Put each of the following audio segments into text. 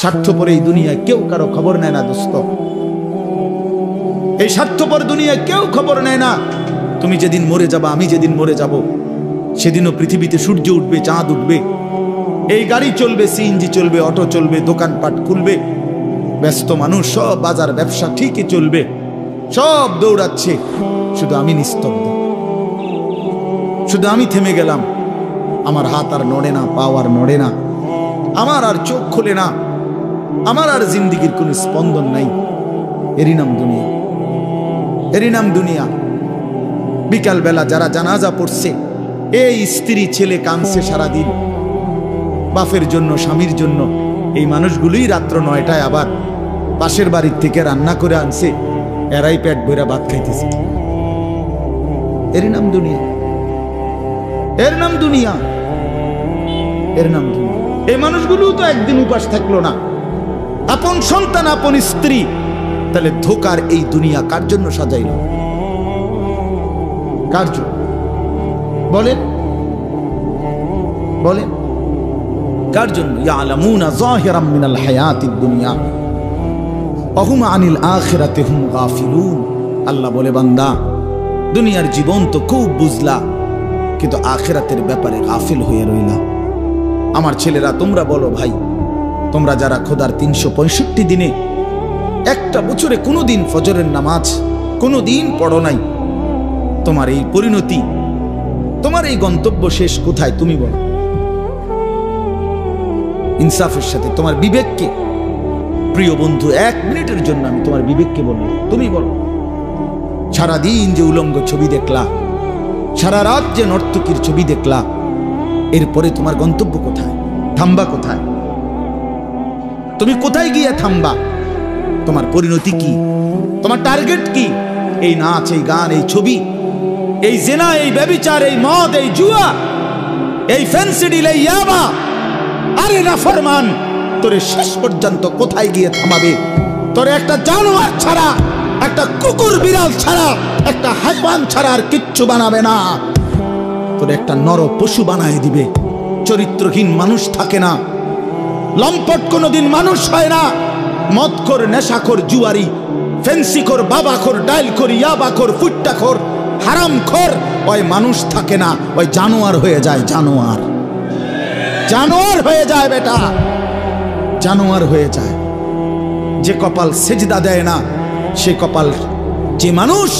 স্বার্থপর এই দুনিয়ায় কেউ কারো খবর নেয় না দোস্ত। এই স্বার্থপর দুনিয়ায় কেউ খবর নেয় না। তুমি যেদিন মরে যাবা, আমি যেদিন মরে যাব, সেদিনও পৃথিবীতে সূর্য উঠবে, চাঁদ উঠবে, এই গাড়ি চলবে, সিএনজি চলবে, অটো চলবে, দোকানপাট খুলবে, ব্যস্ত মানুষ সব বাজার ব্যবসা ঠিকই চলবে, সব দৌড়াচ্ছে, শুধু আমি নিস্তব্ধ, শুধু আমি থেমে গেলাম। আমার হাত আর নড়ে না, পা আর নড়ে না, আমার আর চোখ খোলে না, আমার আর জিন্দিগির কোনো স্পন্দন নাই। এরই নাম দুনিয়া, এরই নাম দুনিয়া। বিকালবেলা যারা জানাজা পড়ছে, এই স্ত্রী ছেলে কাঁদছে সারাদিন বাপের জন্য, স্বামীর জন্য, এই মানুষগুলোই রাত্র 9টায় আবার পাশের বাড়ির থেকে রান্না করে আনছে, এরাই পেট ভরে ভাত খাইতেছে। এরই নাম দুনিয়া, এর নাম দুনিয়া, এর নাম দুনিয়া। এই মানুষগুলো তো একদিন উপাস থাকলো না, আপন সন্তান, আপন স্ত্রী। তাহলে ধোকার এই দুনিয়া কার জন্য সাজাইল? কার জন্য বলেন, বলেন কার জন্য? ইয়ালামুনা যাহিরাম মিনাল হায়াতিদ দুনিয়া ওয়া হুম আনিল আখিরাতি হুম গাফিলুন। আল্লাহ বলে, বান্দা দুনিয়ার জীবন তো খুব বুঝলা, কিন্তু আখিরাতের ব্যাপারে গাফিল হয়ে রইলা। আমার ছেলেরা, তোমরা বলো ভাই, তোমরা যারা খোদার 365 দিনে একটা বছরে কোনোদিন ফজরের নামাজ কোনোদিন পড়ো নাই, তোমার এই পরিণতি, তোমার এই গন্তব্য শেষ কোথায়? তুমি বলো ইনসাফের সাথে। তোমার বিবেককে, প্রিয় বন্ধু, 1 মিনিটের জন্য আমি তোমার বিবেককে বলবো, তুমি বলো, সারাদিন যে উলঙ্গ ছবি দেখলা, সারা রাত যে নর্তকীর ছবি দেখলা, এরপরে তোমার গন্তব্য কোথায়? থামবা কোথায়? তুমি কোথায় গিয়ে থামবা? তোমার পরিণতি কি? তোমার টার্গেট কি? এই নাচ, এই গান, এই ছবি, এই জেনা, এই ব্যভিচার, এই মদ, এই জুয়া, এই ফেন্সিডিল, এই ইয়াবা, আরে নাফরমান, তোরে শেষ পর্যন্ত কোথায় গিয়ে থামাবে? তোরে একটা জানোয়ার ছাড়া, একটা কুকুর বিড়াল ছাড়া, একটা হাইওয়ান ছাড়া আর কিচ্ছু বানাবে না। তোরে একটা নর পশু বানায় দিবে। চরিত্রহীন মানুষ থাকে না, লম্পট কোনোদিন মানুষ হয় না। মদখোর, নেশাখোর, জুয়ারি, ফেন্সিখোর, বাবাখোর, ডাইলখোর, ইয়াবাখোর, ফুট্টাখোর, হারামখোর, ওই মানুষ থাকে না, ওই জানোয়ার হয়ে যায়। জানোয়ার, জানোয়ার হয়ে যায় বেটা, জানোয়ার হয়ে যায়। যে কপাল সেজদা দেয় না, সে কপাল, যে মানুষ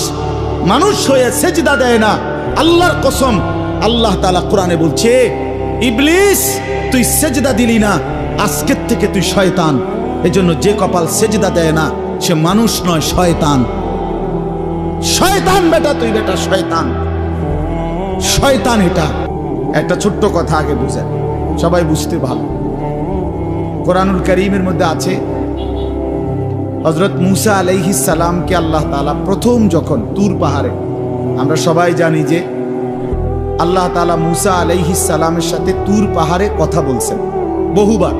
মানুষ হয়ে সেজদা দেয় না, আল্লাহর কসম, আল্লাহ তাআলা কোরআনে বলছে, ইবলিস তুই সেজদা দিলি না, আজকের থেকে তুই শয়তান। এজন্য যে কপাল সেজদা দেয় না, সে মানুষ নয়, শয়তান। শয়তান বেটা, তুই বেটা শয়তান, শয়তান। এটা একটা ছোট্ট কথা আগে বুঝেন, সবাই বুঝতে ভালো। কোরআনুল কারীমের মধ্যে আছে, হযরত মুসা আলাইহিস সালামকে আল্লাহ তাআলা প্রথম যখন তুর পাহাড়ে, আমরা সবাই জানি যে আল্লাহ তাআলা মুসা আলাইহিস সালামের সাথে তুর পাহাড়ে কথা বলছেন বহুবার,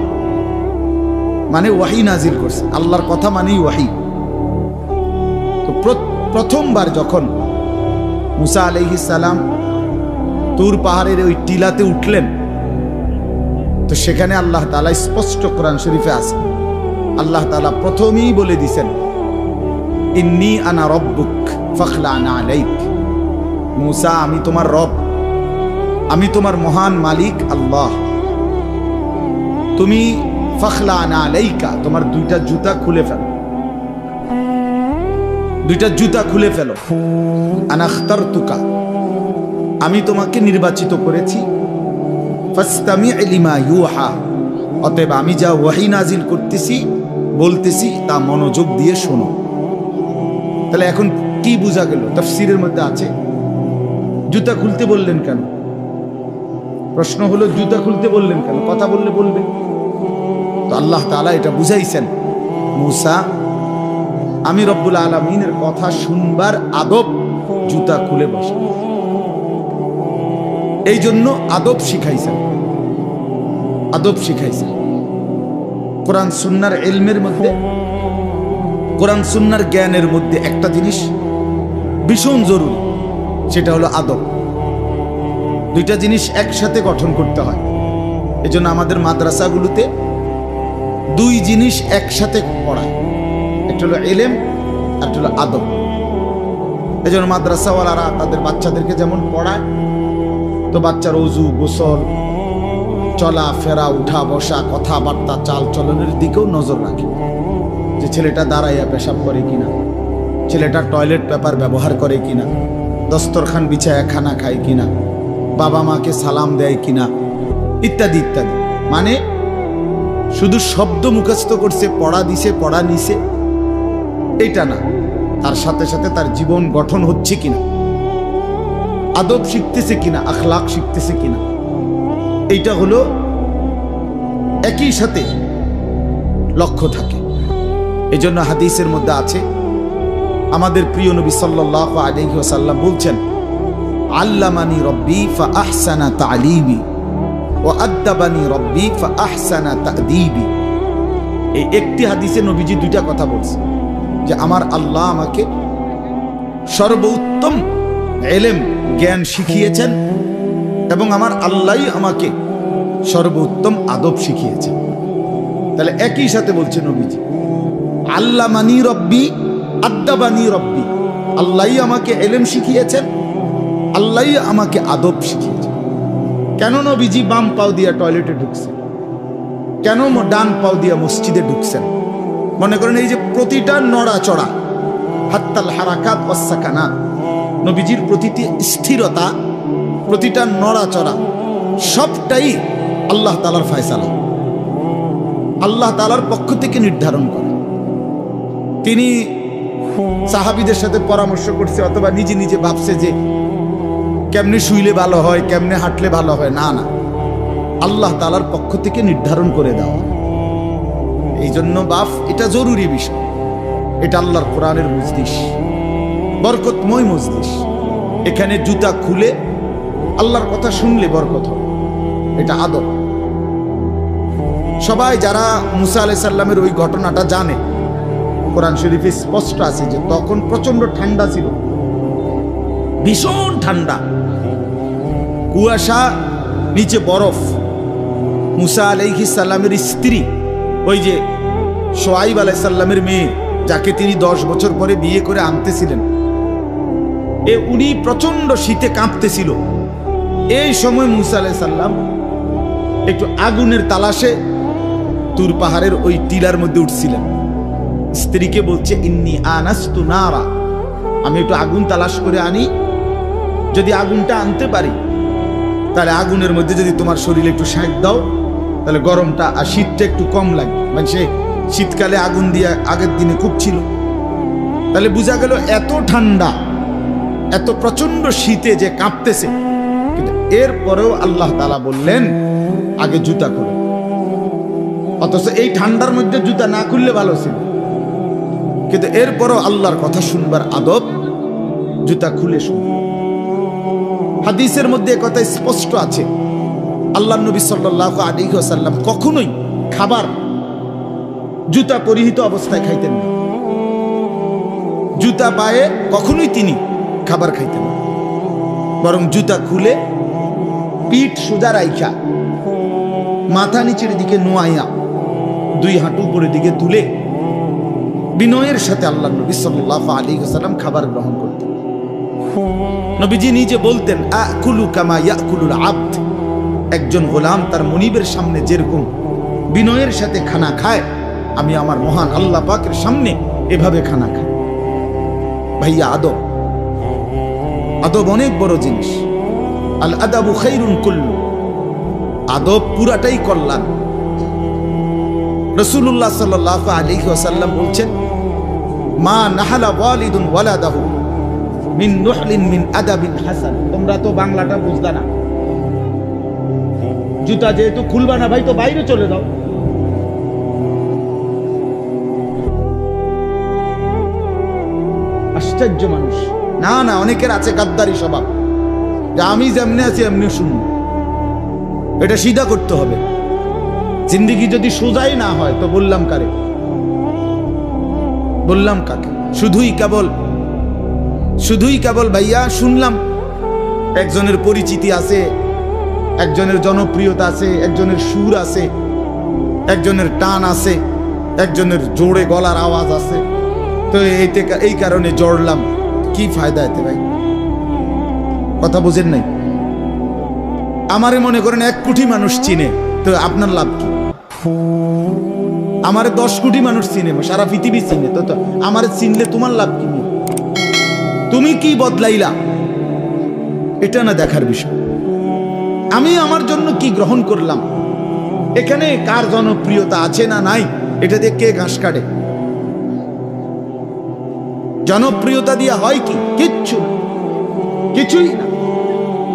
মানে ওয়াহি নাজিল করছে। আল্লাহর কথা মানেই ওয়াহি। তো প্রথমবার যখন মুসা আলাইহিস সালাম তুর পাহাড়ের ওই টিলাতে উঠলেন, তো সেখানে আল্লাহ তাআলা স্পষ্ট কোরআন শরীফে আছে, আল্লাহ তাআলা প্রথমেই বলে দিয়েছেন, ইন্নী আনা রব্বুক ফাখলা'না আলাইক। মুসা, আমি তোমার রব, আমি তোমার মহান মালিক আল্লাহ। তুমি ফাখলা'না আলাইকা, তোমার 2টা জুতা খুলে ফেলো, 2টা জুতা খুলে ফেলো। আনা আখতারতুকা, আমি তোমাকে নির্বাচিত করেছি। ফাসতামি' লিমা ইউহা, অতএব আমি যা ওয়াহি নাজিল করতেছি, বলতেছি, তা মনোযোগ দিয়ে শোনো। তাহলে এখন কি বোঝা গেল? তাফসীরের মধ্যে আছে, জুতা খুলতে বললেন কেন? প্রশ্ন হলো, জুতা খুলতে বললেন কেন? কথা বললে বলবে। তো আল্লাহ তাআলা এটা বুঝাইছেন, মুসা, আমি রব্বুল আলামিনের কথা শুনবার আদব জুতা খুলে বসে, এই জন্য আদব শিখাইছেন, আদব শিখাইছেন। কোরআন সুন্নাহর ইলমের মধ্যে, কোরআন সুন্নাহর জ্ঞানের মধ্যে একটা জিনিস ভীষণ জরুরি, সেটা হলো আদব। 2টা জিনিস একসাথে গঠন করতে হয়। এজন্য আমাদের মাদ্রাসাগুলোতে দুই জিনিস একসাথে পড়ায়, একটা হলো এলেম আর একটা হলো আদব। এই জন্য মাদ্রাসাওয়ালারা তাদের বাচ্চাদেরকে যেমন পড়ায়, তো বাচ্চার ওযু গোসল, চলা ফেরা, উঠা বসা, কথাবার্তা, চাল চলনের দিকেও নজর রাখে, যে ছেলেটা দাঁড়াইয়া পেশাব করে কিনা, ছেলেটা টয়লেট পেপার ব্যবহার করে কিনা, দস্তরখান বিছায়া খানা খায় কিনা, বাবা মাকে সালাম দেয় কিনা, ইত্যাদি ইত্যাদি। মানে শুধু শব্দ মুখস্থ করছে, পড়া দিছে, পড়া নিছে, এটা না, তার সাথে সাথে তার জীবন গঠন হচ্ছে কিনা, আদব শিখতেছে কিনা, আখলাক শিখতেছে কিনা, এইটা হলো একই সাথে লক্ষ্য থাকে। এই জন্য হাদিসের মধ্যে আছে, আমাদের প্রিয় নবী সাল্লাল্লাহু আলাইহি ওয়াসাল্লাম বলছেন, আল্লামানি রব্বি ফাআহসানা তা'লিমি ওয়া আদ্দাবানি রব্বি ফাআহসানা তা'দীবি। এই একটি হাদিসে নবীজি দুইটা কথা বলছেন, যে আমার আল্লাহ আমাকে সর্বোত্তম ইলম জ্ঞান শিখিয়েছেন এবং আমার আল্লাহই আমাকে সর্বোত্তম আদব শিখিয়েছেন। তাহলে একই সাথে বলছে নবীজি, আল্লামানি রব্বি আদ্দাবানি রব্বি, আল্লাহই আমাকে ইলম শিখিয়েছেন, আল্লাহই আমাকে আদব শিখিয়েছেন। কেন নবীজি বাম পাও দিয়া টয়লেটে ঢুকছেন, কেন ডান পাও দিয়া মসজিদে ঢুকছেন? মনে করেন এই যে প্রতিটা নড়াচড়া, হাত্তাল হারাকাত ওয়াস সাকানাত, নবীজির প্রতিটি স্থিরতা, প্রতিটা নড়াচড়া সবটাই আল্লাহ তাআলার ফয়সালা, আল্লাহ তাআলার পক্ষ থেকে নির্ধারণ করে। তিনি সাহাবীদের সাথে পরামর্শ করছে অথবা নিজে নিজে ভাবছে যে কেমনে শুইলে ভালো হয়, কেমনে হাঁটলে ভালো হয়, না না, আল্লাহ তাআলার পক্ষ থেকে নির্ধারণ করে দেওয়া। এই জন্য বাপ, এটা জরুরি বিষয়, এটা আল্লাহর কোরআনের মজলিস, বরকতময় মজলিস। এখানে জুতা খুলে আল্লাহর কথা শুনলে বরকত হয়, এটা আদব। সবাই যারা মুসা আলাইহিস সালামের ওই ঘটনাটা জানে, কোরআন শরীফে স্পষ্ট আছে যে তখন প্রচন্ড ঠান্ডা ছিল, ভীষণ ঠান্ডা, কুয়াশা, নিচে বরফ। মুসা আলাইহিস সালামের স্ত্রী, ওই যে শুআয়ব আলাইহিস সালামের মেয়ে, যাকে তিনি 10 বছর পরে বিয়ে করে আনতেছিলেন, উনি প্রচন্ড শীতে কাঁপতেছিল। এই সময় মুসা আলাইহিস সালাম একটু আগুনের তালাশে তুর পাহাড়ের ওই টিলার মধ্যে উঠছিলেন। স্ত্রীকে বলছে, ইন্নী আনাস্তু নারা, আমি একটু আগুন তালাশ করে আনি, যদি আগুনটা আনতে পারি তাহলে আগুনের মধ্যে যদি তোমার শরীরে একটু সেঁক দাও তাহলে গরমটা আর শীতটা একটু কম লাগে। মানে সে শীতকালে আগুন দিয়ে আগের দিনে খুব ছিল, তাহলে বোঝা গেল এত ঠান্ডা, এত প্রচন্ড শীতে যে কাঁপতেছে। কিন্তু এরপরেও আল্লাহ তাআলা বললেন আগে জুতা খুলো, অথচ এই ঠান্ডার মধ্যে জুতা না খুললে ভালো ছিল, কিন্তু এরপরও আল্লাহর কথা শুনবার আদব, জুতা খুলে শুন। হাদিসের মধ্যে কথা স্পষ্ট আছে, আল্লাহর নবী সাল্লাল্লাহু আলাইহি ওয়াসাল্লাম কখনোই খাবার জুতা পরিহিত অবস্থায় খাইতেন না, জুতা পায়ে কখনোই তিনি খাবার খাইতেন না, বরং জুতা খুলে পিঠ সোজা রাইখা, মাথা নিচের দিকে নোয়াইয়া, দুই হাঁটু উপরের দিকে তুলে বিনয়ের সাথে আল্লাহর নবী সাল্লাল্লাহু আলাইহি ওয়াসাল্লাম খাবার গ্রহণ করতেন। নবীজি নিজে বলতেন, আকুলু কামা ইয়াকুলুল আবদ, একজন গোলাম তার মনিবের সামনে যেরকম বিনয়ের সাথে খানা খায়, আমি আমার মহান আল্লাহ পাকের সামনে এভাবে খানা খাই। ভাইয়া, আদব, আদব অনেক বড় জিনিস। আল আদাবু খাইরুন কুল্লু, আদব পুরাটাই কল্যাণ। রাসূলুল্লাহ সাল্লাল্লাহু আলাইহি ওয়াসাল্লাম বলছেন, মা নাহালা ওয়ালিদুন ওয়ালাদাহু মিন নুহলিন মিন আদাবিন হাসান। তোমরা তো বাংলাটা বুঝদা না, জুতা যেহেতু খুলবা না ভাই, তো বাইরে চলে যাও। আশ্চর্য মানুষ। না না, অনেকের আছে গাদ্দারি স্বভাব, যে আমি যেমনি আছি এমনি শুনবো। এটা সিধা করতে হবে। জিন্দেগি যদি সোজাই না হয় তো বললাম কারে, বললাম কাকে? শুধুই কেবল ভাইয়া শুনলাম, একজনের পরিচিতি আছে, একজনের জনপ্রিয়তা আছে, একজনের সুর আছে, একজনের টান আছে, একজনের জোরে গলার আওয়াজ আছে, তো এই কারণে জড়লাম। কি ফায়দা এতে ভাই? কথা বুঝেন নাই? আমারে মনে করেন 1 কোটি মানুষ চিনে, তো আপনার লাভ কি? আমারে 10 কোটি মানুষ চিনে, সারা পৃথিবী চিনে, তো আমারে চিনলে তোমার লাভ কি? তুমি কি বদলাইলা এটা না দেখার বিষয়। আমি আমার জন্য কি গ্রহণ করলাম, এখানে কার জনপ্রিয়তা আছে না নাই, এটা দিয়ে কে ঘাস কাটে? জনপ্রিয়তা দিয়ে হয় কি? কিচ্ছু না, কিছুই না।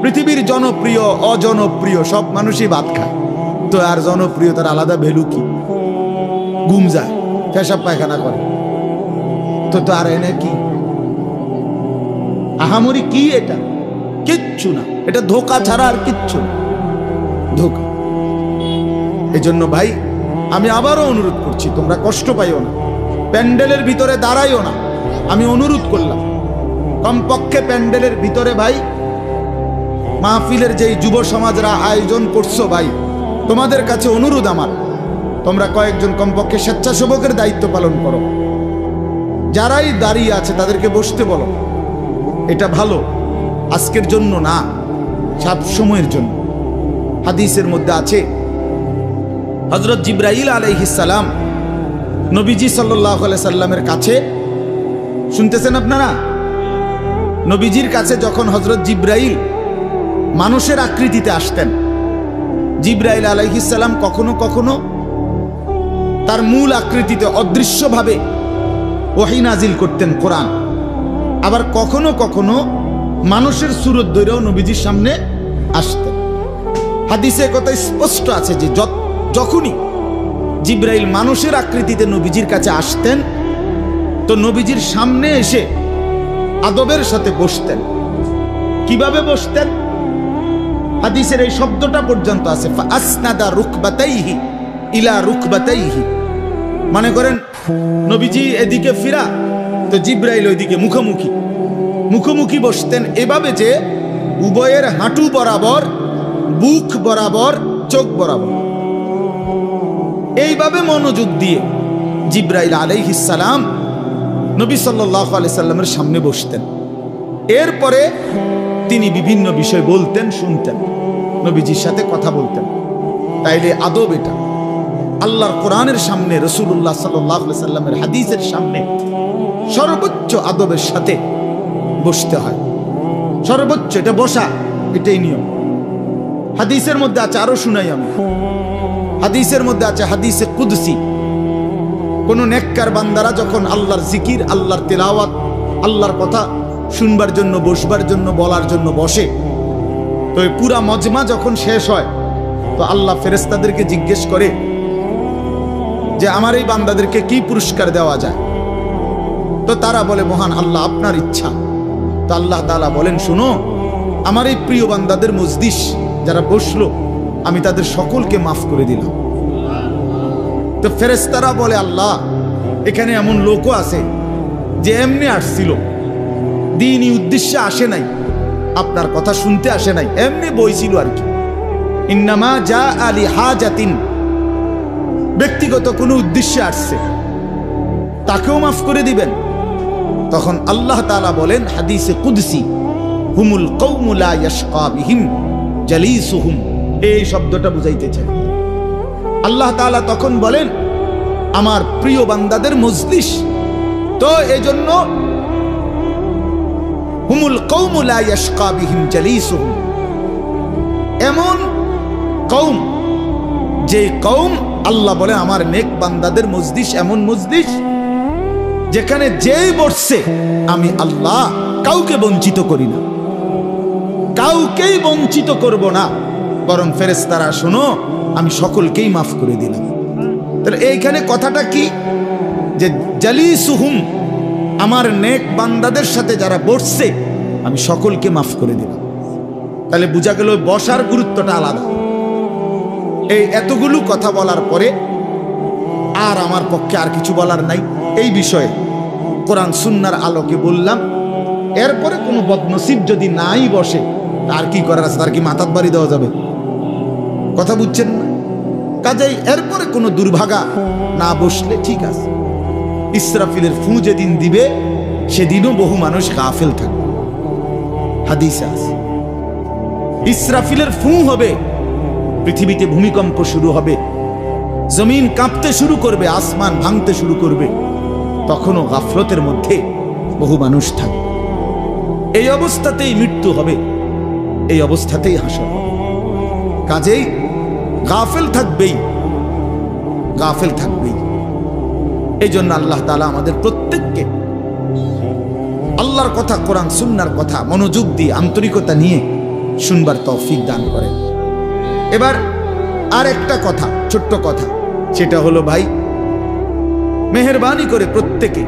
পৃথিবীর জনপ্রিয় অজনপ্রিয় সব মানুষই ভাত খায়, তো আর জনপ্রিয়তার আলাদা ভ্যালু কি? ঘুম যায়, পেশাব পায়খানা করে, তো আর এনে কি আহামরি? কি এটা? কিচ্ছু না, এটা ধোঁকা ছাড়া আর কিচ্ছু না, ধোঁকা। এজন্য ভাই আমি আবারও অনুরোধ করছি, তোমরা কষ্ট পাইও না, প্যান্ডেলের ভিতরে দাঁড়াইও না। আমি অনুরোধ করলাম কমপক্ষে প্যান্ডেলের ভিতরে ভাই মাহফিলের যেই যুব সমাজরা আয়োজন করছো ভাই, তোমাদের কাছে অনুরোধ আমার, তোমরা কয়েকজন কমপক্ষে স্বেচ্ছাসেবকের দায়িত্ব পালন করো। যারাই দাঁড়িয়ে আছে তাদেরকে বসতে বলো। এটা ভালো, আজকের জন্য না, সব সময়ের জন্য। হাদিসের মধ্যে আছে হযরত জিবরাইল আলাইহিস সালাম নবীজি সাল্লাল্লাহু আলাইহি সাল্লামের কাছে, শুনতেছেন আপনারা? নবীজির কাছে যখন হযরত জিবরাইল মানুষের আকৃতিতে আসতেন, জিবরাইল আলাইহিস সালাম কখনো কখনো তার মূল আকৃতিতে অদৃশ্যভাবে ওহী নাজিল করতেন, কোরআন। আবার কখনো কখনো মানুষের সুরত ধরেও নবীজির সামনে আসতেন। হাদিসে কথা স্পষ্ট আছে যে যখনই জিবরাইল মানুষের আকৃতিতে নবীজির কাছে আসতেন, তো নবীজির সামনে এসে আদবের সাথে বসতেন। কিভাবে বসতেন? হাদিসের এই শব্দটা পর্যন্ত আছে, ফাসনাদা রুকবাতাইহি ইলা রুকবাতাইহি। মানে করেন নবীজি এদিকে ফিরা, তো জিবরাইল ওইদিকে মুখোমুখি মুখোমুখি বসতেন, এভাবে যে উভয়ের হাঁটু বরাবর, বুক বরাবর, চোখ বরাবর, এইভাবে মনোযোগ দিয়ে জিবরাইল আলাইহিস সালাম নবী সাল্লাল্লাহু আলাইহি সাল্লামের সামনে বসতেন। এরপরে তিনি বিভিন্ন বিষয় বলতেন, শুনতেন, নবীজির সাথে কথা বলতেন। তাইলে আদব এটা। আল্লাহর কোরআনের সামনে, রাসূলুল্লাহ সাল্লাল্লাহু আলাইহি সাল্লামের হাদিসের সামনে সর্বোচ্চ আদবের সাথে বসতে হয়, সর্বোচ্চ। এটা বসা, এটাই নিয়ম। হাদিসের মধ্যে আছে, আরো শুনাই আমি, হাদিসের মধ্যে আছে, হাদিসে কুদসি, কোন নেককার বান্দারা যখন আল্লাহর জিকির, আল্লাহর তেলাওয়াত, আল্লাহর কথা শুনবার জন্য, বসবার জন্য, বলার জন্য বসে, তো পুরা মজমা যখন শেষ হয়, তো আল্লাহ ফেরেশতাদেরকে জিজ্ঞেস করে যে আমার এই বান্দাদেরকে কি পুরস্কার দেওয়া যায়? তো তারা বলে, মহান আল্লাহ, আপনার ইচ্ছা। তো আল্লাহ তাআলা বলেন, শুনো, আমার এই প্রিয় বান্দাদের মজলিস যারা বসলো, আমি তাদের সকলকে মাফ করে দিলাম। তো ফেরেশতারা বলে, আল্লাহ, এখানে এমন লোকও আছে যে এমনি আসছিল, দ্বীনি উদ্দেশ্যে আসে নাই, আপনার কথা শুনতে আসে নাই, এমনি বইছিল আর কি। ইন্নামা জা আলি হাজাতিন, ব্যক্তিগত কোনো উদ্দেশ্যে আসছে, তাকেও মাফ করে দিবেন। তখন আল্লাহ তাআলা বলেন হাদিসে কুদসি, হুমুল কওমু লা ইয়াশকা বিহিম জালিসুহুম, এই শব্দটা বুঝাইতে চাই। আল্লাহ তাআলা তখন বলেন, আমার প্রিয় বান্দাদের মজলিস, তো এজন্য হুমুল কওমু লা ইয়াশকা বিহিম জালিসুহুম, এমন কওম, যে কওম, আল্লাহ বলে আমার নেক বান্দাদের মজলিস এমন মজলিস যেখানে যেই বসছে আমি আল্লাহ কাউকে বঞ্চিত করি না, কাউকেই বঞ্চিত করব না, বরং ফেরেশতারা শোনো, আমি সকলকেই মাফ করে দিলাম। তাহলে এইখানে কথাটা কি? যে জালিসুহুম, আমার নেক বান্দাদের সাথে যারা বসছে আমি সকলকে মাফ করে দিলাম। তাহলে বোঝা গেল বসার গুরুত্বটা আলাদা। এই এতগুলো কথা বলার পরে আর আমার পক্ষে আর কিছু বলার নাই এই বিষয়ে। কোরআন সুন্নাহর আলোকে বললাম। এরপরে কোনো বদনসিব যদি নাই বসে, তার কি করার আছে? তার কি মাথার বাড়ি দেওয়া যাবে? কথা বুঝছেন না? কাজেই এরপরে কোনো দুর্ভাগা না বসলে ঠিক আছে। ইসরাফিলের ফু যেদিন দিবে সেদিনও বহু মানুষ গাফেল থাকবে। হাদিসে আছে ইসরাফিলের ফু হবে, পৃথিবীতে ভূমিকম্প শুরু হবে, জমিন কাঁপতে শুরু করবে, আসমান ভাঙতে শুরু করবে, তখনও গাফলতের মধ্যে বহু মানুষ থাকবে। এই অবস্থাতেই মৃত্যু হবে, এই অবস্থাতেই হাসর হবে। কাজেই গাফেল থাকবেই, গাফেল থাকবেই। এই জন্য আল্লাহ তাআলা আমাদের প্রত্যেককে আল্লাহর কথা, কোরআন সুন্নাহর কথা মনোযোগ দিয়ে আন্তরিকতা নিয়ে শুনবার তৌফিক দান করেন। এবার আর একটা কথা, ছোট্ট কথা, সেটা হলো ভাই, মেহেরবানি করে প্রত্যেকে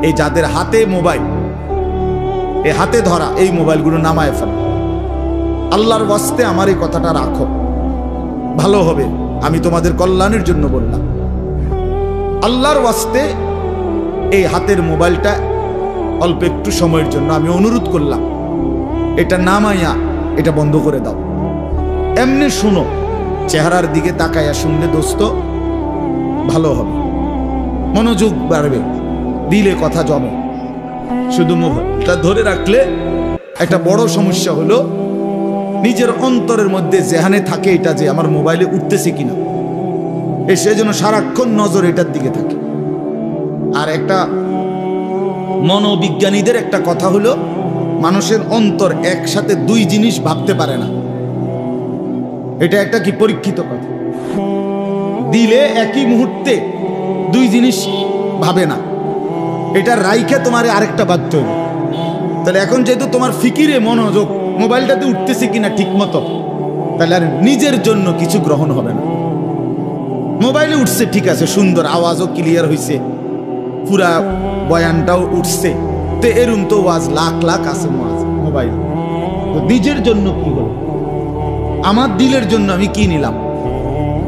এই যাদের হাতে মোবাইল, এই হাতে ধরা এই মোবাইলগুলো নামায় ফেলো। আল্লাহর ওয়াস্তে আমার এই কথাটা রাখো, ভালো হবে। আমি তোমাদের কল্যাণের জন্য বললাম। আল্লাহর ওয়াস্তে এই হাতের মোবাইলটা অল্প একটু সময়ের জন্য আমি অনুরোধ করলাম, এটা নামাইয়া এটা বন্ধ করে দাও। এমনি শুনো, চেহারার দিকে তাকাইয়া শুনলে দোস্ত ভালো হবে, মনোযোগ বাড়বে, দিলে কথা জমে। শুধু মোবাইলটা ধরে রাখলে একটা বড় সমস্যা হলো নিজের অন্তরের মধ্যে জেহানে থাকে এটা যে আমার মোবাইলে উঠতেছে কিনা, সেজন্য সারাক্ষণ নজর এটার দিকে থাকে। আর একটা মনোবিজ্ঞানীদের একটা কথা হলো, মানুষের অন্তর একসাথে দুই জিনিস ভাবতে পারে না। এটা একটা কি পরীক্ষিত কথা, দিলে একই মুহূর্তে দুই জিনিস ভাবে না। এটা রাইখে তোমার আরেকটা বাধ্য হইবে। তাহলে এখন যেহেতু তোমার ফিকিরে মনোযোগ মোবাইলটাতে উঠতেছে কিনা ঠিক মতো, তাহলে আর নিজের জন্য কিছু গ্রহণ হবে না। মোবাইলে উঠছে ঠিক আছে, সুন্দর, আওয়াজও ক্লিয়ার হয়েছে, পুরা বয়ানটাও উঠছে, তো এরম তো ওয়াজ লাখ লাখ আছে মোবাইল। তো নিজের জন্য কি হলো? আমার দিলের জন্য আমি কি নিলাম,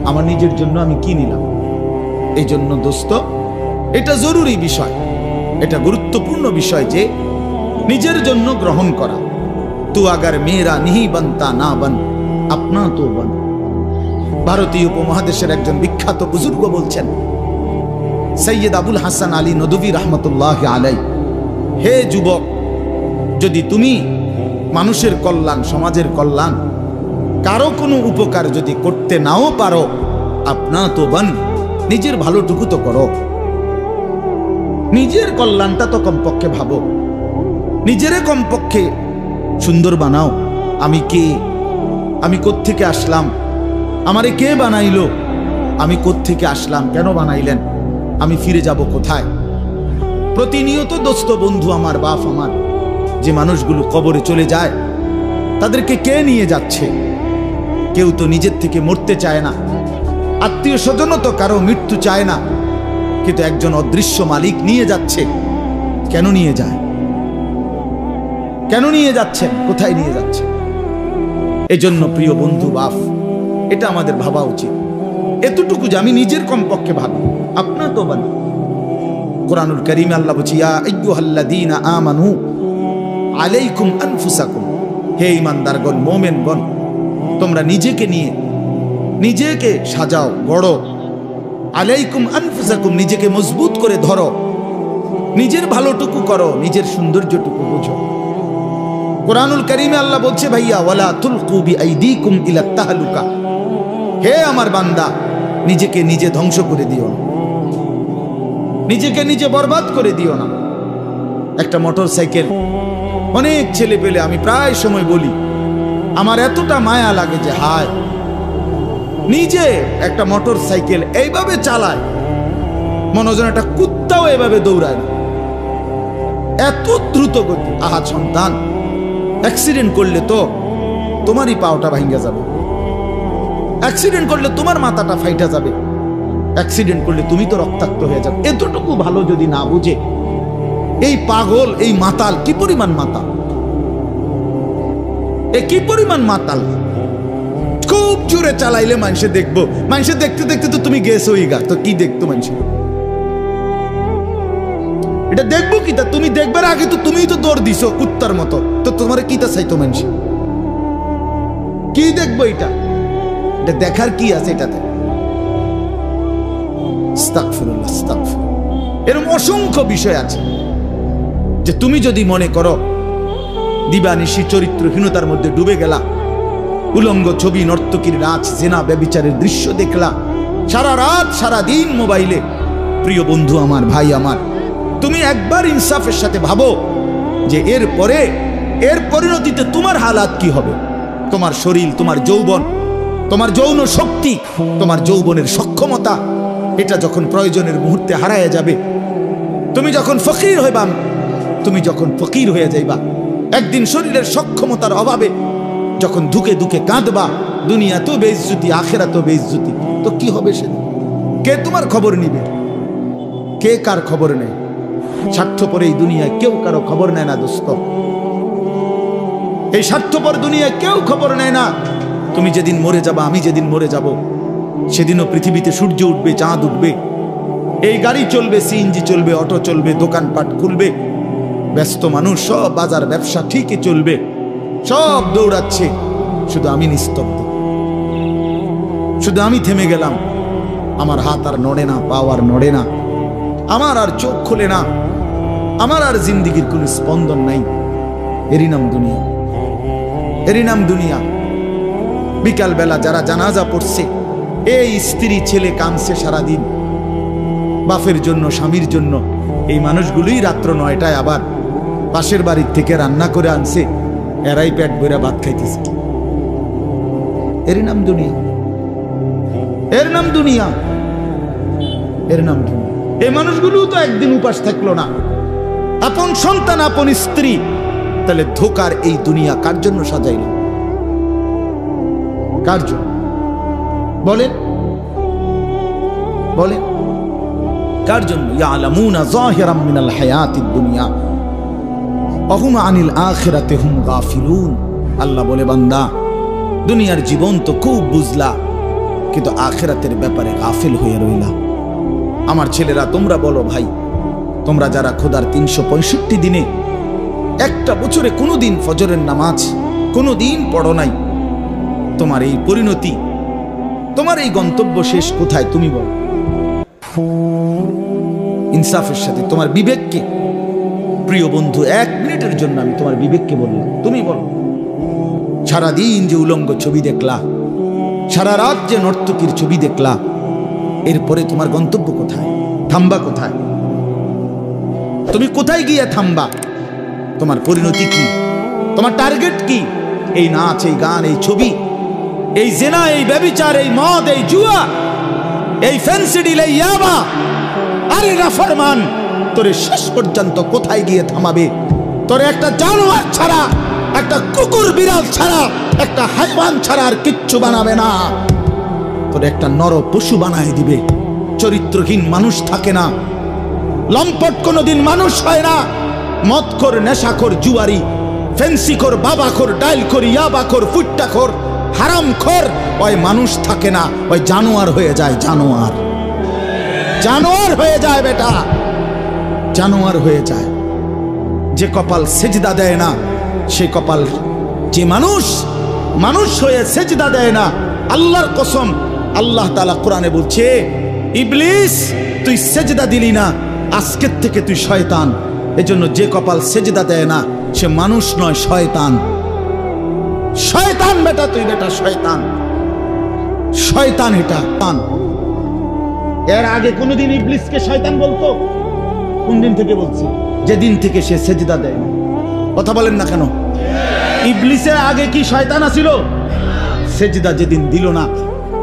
আমার নিজের জন্য আমি কি নিলাম? এই জন্য দোস্ত, এটা জরুরি বিষয়, এটা গুরুত্বপূর্ণ বিষয় যে নিজের জন্য গ্রহণ করা। তু আগার মেয়েরা নিহি বানতা না বান, আপনা তো বান। ভারতীয় উপমহাদেশের একজন বিখ্যাত বুজুর্গ বলছেন, সৈয়দ আবুল হাসান আলী নদভী রহমতুল্লাহ আলাই, হে যুবক, যদি তুমি মানুষের কল্যাণ, সমাজের কল্যাণ, কারো কোনো উপকার যদি করতে নাও পারো, আপনা তো বান, নিজের ভালোটুকু তো করো, নিজের কল্যাণটা তো কমপক্ষে ভাবো, নিজেরে কমপক্ষে সুন্দর বানাও। আমি কে, আমি কোত্থেকে আসলাম, আমারে কে বানাইলো, আমি কোত্থেকে আসলাম, কেন বানাইলেন, আমি ফিরে যাব কোথায়? প্রতিনিয়ত দোস্ত বন্ধু আমার, বাপ আমার, যে মানুষগুলো কবরে চলে যায়, তাদেরকে কে নিয়ে যাচ্ছে? কেউ তো নিজের থেকে মরতে চায় না, আত্মীয় স্বজনও তো কারো মৃত্যু চায় না, কিন্তু একজন অদৃশ্য মালিক নিয়ে যাচ্ছে। কেন নিয়ে যায়? কেন নিয়ে যাচ্ছেন? কোথায় নিয়ে যাচ্ছে? এজন্য প্রিয় বন্ধু, বাপ, এটা আমাদের ভাবা উচিত, এতটুকু যে আমি নিজের কমপক্ষে ভাবি, আপনা তো বান। কুরআনুল কারীমে আল্লাহ বলছে, ইয়া আইয়ুহাল্লাযীনা আমানু আলাইকুম আনফুসাকুম, হে ঈমানদারগণ, মুমিনগণ, তোমরা নিজেকে নিয়ে নিজেকে সাজাও, গড়ো। আলাইকুম আনফুসাকুম, নিজেকে মজবুত করে ধরো, নিজের ভালোটুকু করো, নিজের সৌন্দর্যটুকু বুঝো। কুরআনুল কারীমে আল্লাহ বলছে, ভাইয়া, ওয়ালা তুলকু বিআইদিকুম ইলা তাহলুকা, হে আমার বান্দা, নিজেকে নিজে ধ্বংস করে দিও না, নিজেকে নিজে বরবাদ করে দিও না। একটা মোটর সাইকেল, অনেক ছেলে পেলে, আমি প্রায় সময় বলি, আমার এতটা মায়া লাগে যে হায়, নিজে একটা মোটর সাইকেল এইভাবে চালায়, মনে হয় একটা কুত্তাও এভাবে দৌড়ায় না, এত দ্রুত গতি। আহা সন্তান, অ্যাক্সিডেন্ট করলে তো তোমারই পাওটা ভাঙ্গা যাবে, অ্যাক্সিডেন্ট করলে তোমার মাথাটা ফাইটা যাবে, অ্যাক্সিডেন্ট করলে তুমি তো রক্তাক্ত হয়ে যাবে। এতটুকু ভালো যদি না বুঝে এই পাগল, এই মাতাল, কি পরিমাণ মাতাল, কি পরিমাণ মাতাল। খুব জোরে চালাইলে মানুষে দেখবো, মানুষে দেখতে দেখতে তো তুমি গেছোই গা, তো কি দেখতো মানুষে? এটা দেখবো কি? তা তুমি দেখবার আগে তো তুমিই তো দৌড় দিছো কুত্তার মতো, তো তোমার কি তা চাইতো মানুষ? কি দেখবো? এটা দেখার কি আছে এটাতে? আস্তাগফিরুল্লাহ, আস্তাগফিরুল্লাহ। এরকম অসংখ্য বিষয় আছে যে তুমি যদি মনে করো দিবানিশি চরিত্রহীনতার মধ্যে ডুবে গেলা, উলঙ্গ ছবি, নর্তকীর নাচ, জেনা, ব্যভিচারের দৃশ্য দেখলা, সারা রাত সারা দিন মোবাইলে, প্রিয় বন্ধু আমার, ভাই আমার, তুমি একবার ইনসাফের সাথে ভাবো যে এর পরিণতিতে তোমার হালাত কি হবে। তোমার শরীর, তোমার যৌবন, তোমার যৌন শক্তি, তোমার যৌবনের সক্ষমতা, এটা যখন প্রয়োজনের মুহূর্তে হারায় যাবে, তুমি যখন ফকির হয়ে যাইবা, একদিন শরীরের সক্ষমতার অভাবে যখন ধুকে ধুকে কাঁদবা, দুনিয়া তো বেইজ্জতি, আখেরাত তো বেইজ্জতি, তো কি হবে সেদিন? কে তোমার খবর নিবে? কে কার খবর নেয়? স্বার্থপর এই দুনিয়ায় কেউ কারো খবর নেয় না দোস্ত। এই স্বার্থপর দুনিয়ায় কেউ খবর নেয় না। তুমি যেদিন মরে যাবা, আমি যেদিন মরে যাব, সেদিনও পৃথিবীতে সূর্য উঠবে, চাঁদ উঠবে, এই গাড়ি চলবে, সিএনজি চলবে, অটো চলবে, দোকানপাট খুলবে, ব্যস্ত মানুষ, সব বাজার ব্যবসা ঠিকই চলবে, সব দৌড়াচ্ছে, শুধু আমি নিস্তব্ধ, শুধু আমি থেমে গেলাম। আমার হাত আর নড়ে না, পা আর নড়ে না, আমার আর চোখ খোলে না, আমার আর জিন্দিগির কোন স্পন্দন নাই। এরই নাম দুনিয়া, এরই নাম দুনিয়া। বিকাল বেলা যারা জানাজা পড়ছে, এই স্ত্রী ছেলে কাঁদছে সারাদিন বাপের জন্য, স্বামীর জন্য, এই মানুষগুলোই রাত্র 9টায় আবার পাশের বাড়ির থেকে রান্না করে আনছে, এরাই পেট ভরে ভাত খাইতেছে। এরই নাম দুনিয়া, এর নাম দুনিয়া, এর নাম দুনিয়া। এই মানুষগুলো তো একদিন উপাস থাকলো না, আপন সন্তান, আপন স্ত্রী, তাহলে ধোকার এই দুনিয়া কার জন্য সাজাইল? কার জন্য বলেন, বলেন কার জন্য? ইয়ালামুনা যাহিরাম মিনাল হায়াতিদ দুনিয়া ওয়া হুম আনিল আখিরাতি হুম গাফিলুন। আল্লাহ বলে, বান্দা, দুনিয়ার জীবন তো খুব বুঝলা, কিন্তু আখিরাতের ব্যাপারে গাফিল হয়ে রইলা। আমার ছেলেরা, তোমরা বলো ভাই, তোমরা যারা খোদার 365 দিনে একটা বছরে কোনোদিন ফজরের নামাজ কোনোদিন পড়ো নাই, তোমার এই পরিণতি, তোমার এই গন্তব্য শেষ কোথায় তুমি বলো? ইনসাফের সাথে তোমার বিবেককে, প্রিয় বন্ধু, 1 মিনিটের জন্য আমি তোমার বিবেককে বললাম, তুমি বলো, সারাদিন যে উলঙ্গ ছবি দেখলা, সারা রাত যে নর্তকীর ছবি দেখলা, এরপরে তোমার গন্তব্য কোথায়? থামবা কোথায়? তুমি কোথায় গিয়ে থামবা? তোমার পরিণতি কি? তোমার টার্গেট কি? এই নাচ, এই গান, এই ছবি, এই জেনা, এই ব্যভিচার, এই মদ, এই জুয়া, এই ফেন্সিডিল, এই ইয়াবা, আরে নাফরমান, তোরে শেষ পর্যন্ত কোথায় গিয়ে থামাবে? তোরে একটা জানোয়ার ছাড়া, একটা কুকুর বিড়াল ছাড়া, একটা হাইওয়ান ছাড়া আর কিচ্ছু বানাবে না। তোরে একটা নর পশু বানায় দিবে। চরিত্রহীন মানুষ থাকে না, লম্পট কোনোদিন মানুষ হয় না। মদখোর, নেশাখোর, জুয়ারি, ফেন্সিখোর, বাবাখোর, ডাইলখোর, ইয়াবাখোর, ফুট্টাখোর, হারামখোর, ওই মানুষ থাকে না, ওই জানোয়ার হয়ে যায়। জানোয়ার, জানোয়ার হয়ে যায় বেটা, জানোয়ার হয়ে যায়। যে কপাল সেজদা দেয় না, সে কপাল, যে মানুষ মানুষ হয়ে সেজদা দেয় না, আল্লাহর কসম, আল্লাহ তাআলা কোরআনে বলছে, ইবলিস তুই সেজদা দিলি না, আজকের থেকে তুই শয়তান। এজন্য যে কপাল সেজদা দেয় না, সে মানুষ নয়, শয়তান। শয়তান বেটা, তুই বেটা শয়তান, শয়তান। এটা এর আগে কোনদিন ইবলিসকে শয়তান বলতো? কোন দিন থেকে বলছি? যেদিন থেকে সে সেজদা দেয় না। কথা বলেন না কেন? ইবলিসের আগে কি শয়তান আছিল? সেজদা যেদিন দিল না,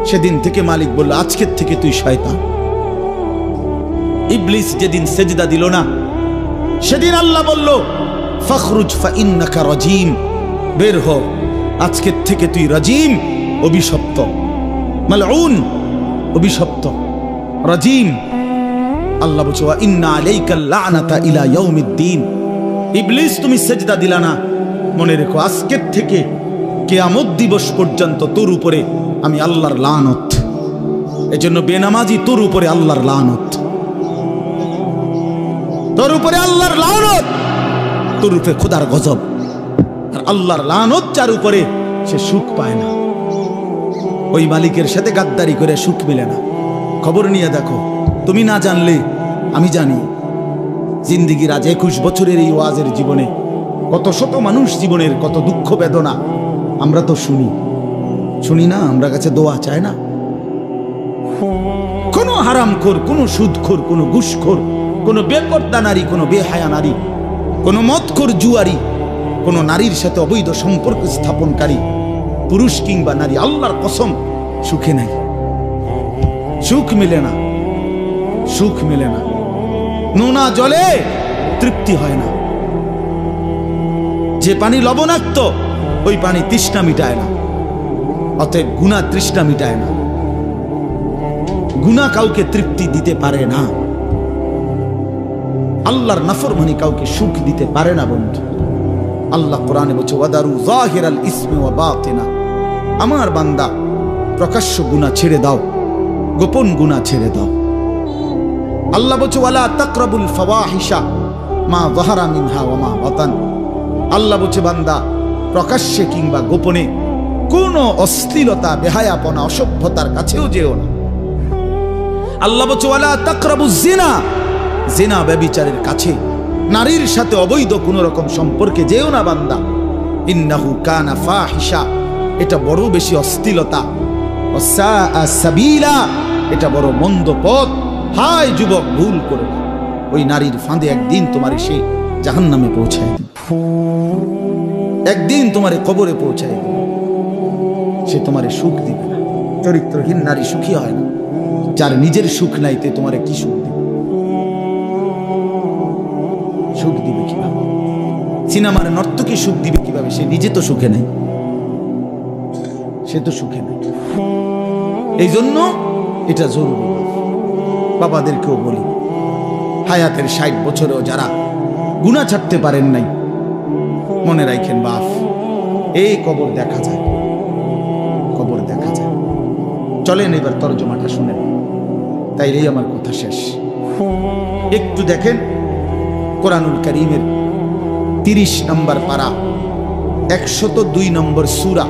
সেদিন থেকে মালিক বলল, আজকের থেকে তুই শয়তান। ইবলিস যেদিন সেজদা দিল না, সেদিন আল্লাহ বলল, ফখরুজ ফাইন্নাকা রাজিম, বের হ, আজকের থেকে তুই রাজিম, অভিশপ্ত, মালউন, অভিশপ্ত, রাজিম। আল্লাহ বলছে, ওয়া ইন্না আলাইকাল লানাতা ইলা ইয়াউমিদ্দিন। ইবলিস তুমি সেজদা দিলা না, মনে রেখো আজকের থেকে কিয়ামত দিবস পর্যন্ত তোর উপরে আমি আল্লাহর লানত। এজন্য বেনামাজি তোর উপরে আল্লাহর লানত, তোর উপরে আল্লাহর লানত, তোর উপরে খোদার গজব। আর আল্লাহর লানত যার উপরে, সে সুখ পায় না। ওই মালিকের সাথে গাদ্দারি করে সুখ মিলে না। খবর নিয়ে দেখো, তুমি না জানলে আমি জানি। জিন্দিগির আজ 21 বছরের এই ওয়াজের জীবনে কত শত মানুষ জীবনের কত দুঃখ বেদনা আমরা তো শুনি না। আমরা কাছে দোয়া চায় না। কোনো হারামখোর, কোনো সুদখোর, কোনো ঘুষখোর, কোনো বেপর্দা নারী, কোনো বেহায়া নারী, কোনো মদখোর জুয়ারি, কোনো নারীর সাথে অবৈধ সম্পর্ক স্থাপনকারী পুরুষ কিংবা নারী, আল্লাহর কসম সুখে নাই। সুখ মিলে না, সুখ মিলে না। নোনা জলে তৃপ্তি হয় না। যে পানি লবণাক্ত ওই পানি তৃষ্ণা মিটায় না। অতএব গুনাহ তৃষ্ণা মিটায় না। গুনাহ কাউকে তৃপ্তি দিতে পারে না। আল্লাহর নাফরমানি কাউকে সুখ দিতে পারে না বন্ধু। আল্লাহ কোরআনে বলছে ওয়াদারু যাহিরাল ইসমি ওয়া বাতিনা, আমার বান্দা প্রকাশ্য গুনাহ ছেড়ে দাও, গোপন গুনাহ ছেড়ে দাও। আল্লাহ বলছে ওয়ালা তাকরাবুল ফাওয়াহিশা মা যাহারা মিনহা ওয়া মা বাতান। আল্লাহ বলছে বান্দা প্রকাশ্যে কিংবা গোপনে কোনো অশ্লীলতা, বেহায়াপনা, অসভ্যতার কাছেও যেও না। আল্লাহ বলছে ওয়ালা তাকরাবুজ জিনা, জিনা ব্যভিচারের কাছে, নারীর সাথে অবৈধ কোনো রকম সম্পর্কে যেও না বান্দা। ইন্নাহু কানা ফাহিশা, এটা বড় বেশি অশ্লীলতা। ওয়াসাআ সাবিলা, এটা বড় মন্দ পথ। হায় যুবক, ভুল করো না। ওই নারীর ফাঁদে একদিন তোমার সে জাহান্নামে পৌঁছায় দিবে, একদিন তোমার কবরে পৌঁছায় দিবে। সে তোমার সুখ দিবে না। চরিত্রহীন নারী সুখী হয় না। যার নিজের সুখ নাই তে তোমার কি সুখ দিবে? সুখ দিবে কিভাবে? সিনেমার নর্তকী সুখ দিবে কিভাবে? সে নিজে তো সুখে নাই, সে তো সুখে নাই। এই জন্য এটা জরুরি। বাবাদেরকেও বলি, হায়াতের 60 বছরেও যারা গুনাহ ছাড়তে পারেন নাই, মনে রাখেন বাপ, এই কবর দেখা যায়, কবর দেখা যায়। চলেন এবার তরজমাটা শুনেন, তাইলেই আমার কথা শেষ। একটু দেখেন কোরআনুল কারীমের 30 নম্বর পারা 102 নম্বর সূরা।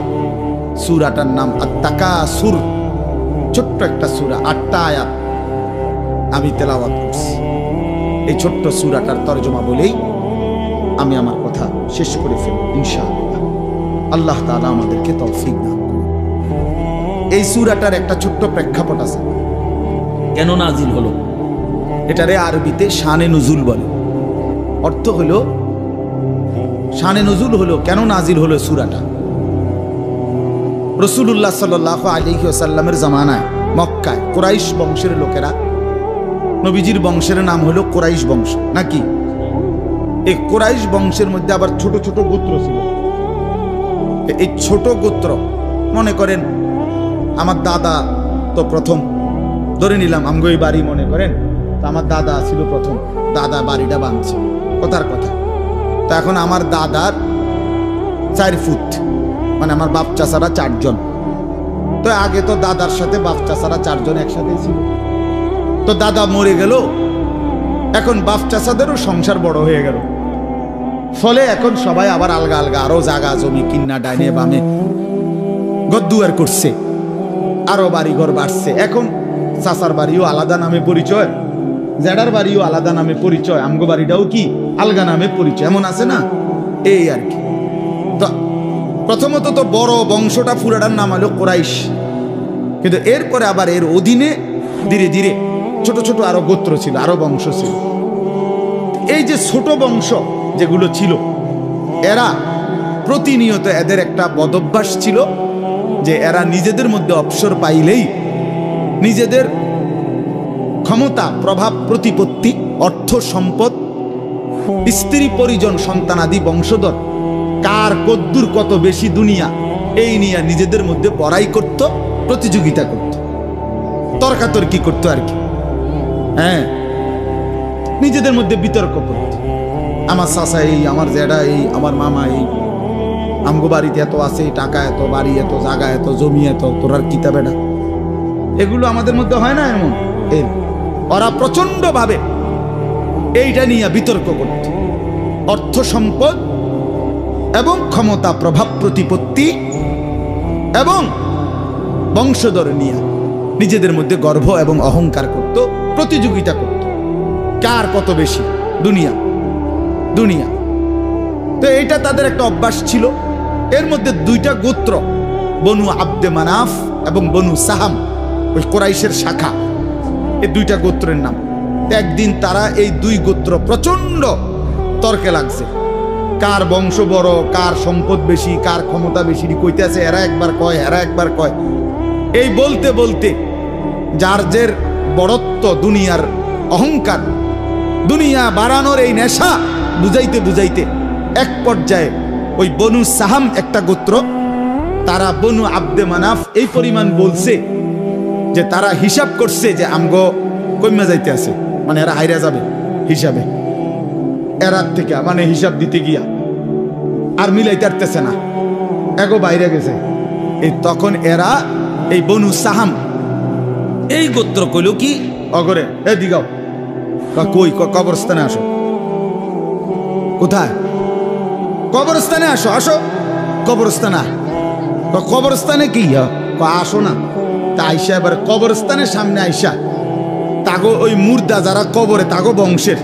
সূরাটার নাম আত-তাকাসুর। ছোট্ট একটা সূরা, 8টা আয়াত আমি তেলাওয়াত করছি। এই ছোট্ট সূরাটার তরজমা বলেই আমি আমার কথা শেষ করে ফেলব ইনশাআল্লাহ। আল্লাহ তাআলা আমাদেরকে তৌফিক দান করুন। এই সূরাটার একটা ছোট্ট প্রেক্ষাপট আছে, কেন নাজিল হলো। এটারে আরবিতে শানে নুজুল বলে। অর্থ হলো শানে নুজুল হলো, কেন নাজিল হলো সূরাটা। রাসূলুল্লাহ সাল্লাল্লাহু আলাইহি ওয়াসাল্লামের জামানায় মক্কায় কুরাইশ বংশের লোকেরা, নবীজির বংশের নাম হলো কুরাইশ বংশ নাকি। এই কুরাইশ বংশের মধ্যে আবার ছোট ছোট গোত্র ছিল। এই ছোট গোত্র, মনে করেন আমার দাদা তো প্রথম, ধরে নিলাম আমগো এই বাড়ি, মনে করেন তো আমার দাদা ছিল প্রথম, দাদা বাড়িটা বাঁধছে, কথার কথা। তো এখন আমার দাদার 4 ফুট, মানে আমার বাপ চাচারা 4 জন। তো আগে তো দাদার সাথে বাপ চাচারা 4 জন একসাথে ছিল। তো দাদা মরে গেল, এখন বাপ চাচাদেরও সংসার বড় হয়ে গেল। ফলে এখন সবাই আবার আলগা আলগা আরো জায়গা জমি কিন্না ডাইনে বামে গদ্দুয়ার করছে, আরো বাড়িঘর বাড়ছে। এখন চাচার বাড়িও আলাদা নামে পরিচয়, জেডার বাড়িও আলাদা নামে পরিচয়, আমগো বাড়িটাও কি আলগা নামে পরিচয়, এমন আছে না, এই আর কি। তো প্রথমত তো বড় বংশটা পুরাটার নাম হলো কুরাইশ, কিন্তু এরপরে আবার এর অধীনে ধীরে ধীরে ছোট ছোট আরো গোত্র ছিল, আরো বংশ ছিল। এই যে ছোট বংশ যেগুলো ছিল, এরা প্রতিনিয়ত, এদের একটা বদভ্যাস ছিল যে এরা নিজেদের মধ্যে অবসর পাইলেই নিজেদের ক্ষমতা, প্রভাব, প্রতিপত্তি, অর্থ সম্পদ, স্ত্রী পরিজন, সন্তানাদি, বংশধর, কার কদ্দুর কত বেশি দুনিয়া, এই নিয়ে নিজেদের মধ্যে বড়াই করত, প্রতিযোগিতা করত, তর্কাতর্কি করত আর কি। হ্যাঁ, নিজেদের মধ্যে বিতর্ক করত। আমার চাচা এই, আমার জেডা এই, আমার মামা এই, আমগো বাড়িতে এত আছে, টাকা এত, বাড়ি এত, জায়গা এত, জমি এত, তোরার কিতাবে না। এগুলো আমাদের মধ্যে হয় না এমন? ওরা প্রচন্ড ভাবে এইটা নিয়ে বিতর্ক করত। অর্থ সম্পদ এবং ক্ষমতা, প্রভাব, প্রতিপত্তি এবং বংশধর নিয়ে নিজেদের মধ্যে গর্ব এবং অহংকার করত, প্রতিযোগিতা করত, কার কত বেশি দুনিয়া দুনিয়া। তো এটা তাদের একটা অভ্যাস ছিল। এর মধ্যে দুইটা গোত্র, বনু আব্দে মানাফ এবং বনু সাহাম, ওই কোরাইশের শাখা, এই দুইটা গোত্রের নাম। একদিন তারা এই দুই গোত্র প্রচন্ড তর্কে লাগছে, কার বংশ বড়, কার সম্পদ বেশি, কার ক্ষমতা বেশি কইতেছে। এরা একবার কয়, এরা একবার কয়। এই বলতে বলতে যার জের বড়ত্ব, দুনিয়ার অহংকার, দুনিয়া বাড়ানোর এই নেশা বুঝাইতে বুঝাইতে এক পর্যায়ে ওই বনু সাহাম একটা গোত্র, তারা বনু আব্দে মানাফ এই পরিমাণ বলছে যে তারা হিসাব করছে যে আমগো কইমা যাইতে আছে, মানে এরা হাইরা যাবে হিসাবে। এরার থেকে মানে হিসাব দিতে গিয়া আর মিলাইতে পারতেছে না, এগো বাইরে গেছে। এই তখন এরা এই বনু সাহাম এই গোত্র কইল কি, অগরে এ দিগাও, কই কবরস্থানে আসো। কোথায়? কবরস্থানে আসো, আসো কবরস্থানে। কবরস্থানে কি আসো না? তা আইসা এবার কবরস্থানের সামনে আইসা তাগো ওই মুর্দা যারা কবরে তাগো বংশের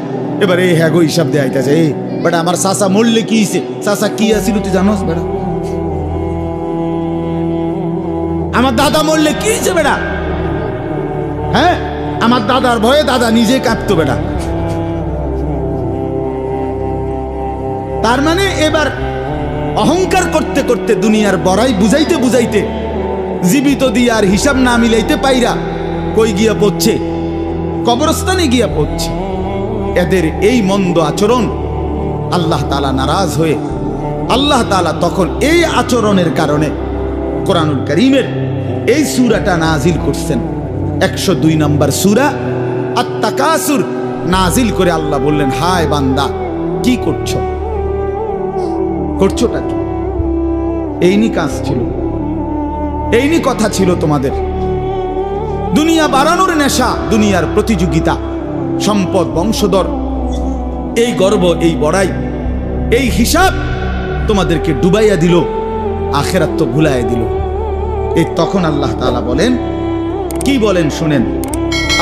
এবার এই হ্যাগো হিসাব দিয়ে আইতেছে। এই বেটা আমার চাচা মরলে কি হয়েছে, চাচা কি আছিল তুই জানোস বেটা? আমার দাদা মরলে কি হয়েছে বেটা? হ্যাঁ, আমার দাদার ভয়ে দাদা নিজে কাঁপতো বেটা। তার মানে এবার অহংকার করতে করতে দুনিয়ার বড়াই বুঝাইতে বুঝাইতে জীবিত দিয়ে আর হিসাব না মিলাইতে পাইরা কই গিয়া পড়ছে? কবরস্থানে গিয়া পড়ছে। এদের এই মন্দ আচরণ আল্লাহ তাআলা নারাজ হয়ে আল্লাহ তাআলা তখন এই আচরণের কারণে কোরআনুল কারীমের এই সূরাটা নাজিল করছেন। 102 নম্বর সূরা আত-তাকাসুর নাজিল করে আল্লাহ বললেন, হায় বান্দা কি করছো, করছোটা কি? এইনি কাজ ছিল, এইনি কথা ছিল তোমাদের। দুনিয়া বাড়ানোর নেশা, দুনিয়ার প্রতিযোগিতা, সম্পদ, বংশধর, এই গর্ব, এই বড়াই, এই হিসাব তোমাদেরকে ডুবাইয়া দিল, আখিরাত তো ভুলাইয়া দিল। এই তখন আল্লাহ তাআলা বলেন, কি বলেন শুনেন,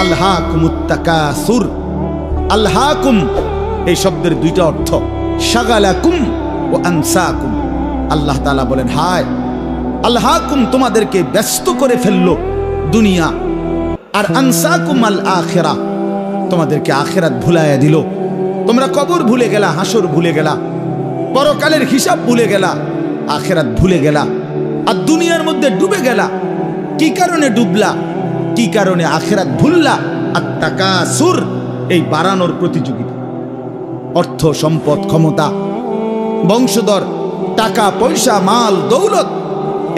আলহাকুমুত তাকাসুর। আলহাকুম এই শব্দের দুইটা অর্থ, শাগালাকুম ও আনসাকুম। আল্লাহ তাআলা বলেন, হায় আলহাকুম তোমাদেরকে ব্যস্ত করে ফেললো দুনিয়া, আর আনসাকুম আল আখিরা তোমাদেরকে আখিরাত ভুলাইয়া দিল। তোমরা কবর ভুলে গেলা, হাসর ভুলে গেলা, পরকালের হিসাব ভুলে গেলা, আখিরাত ভুলে গেলা, আর দুনিয়ার মধ্যে ডুবে গেলা। কি কারণে ডুবলা, কি কারণে আখিরাত ভুললা? আত-তাকাসুর এই বাড়ানোর প্রতিযোগিতা, অর্থ সম্পদ, ক্ষমতা, বংশধর, টাকা পয়সা, মাল দৌলত,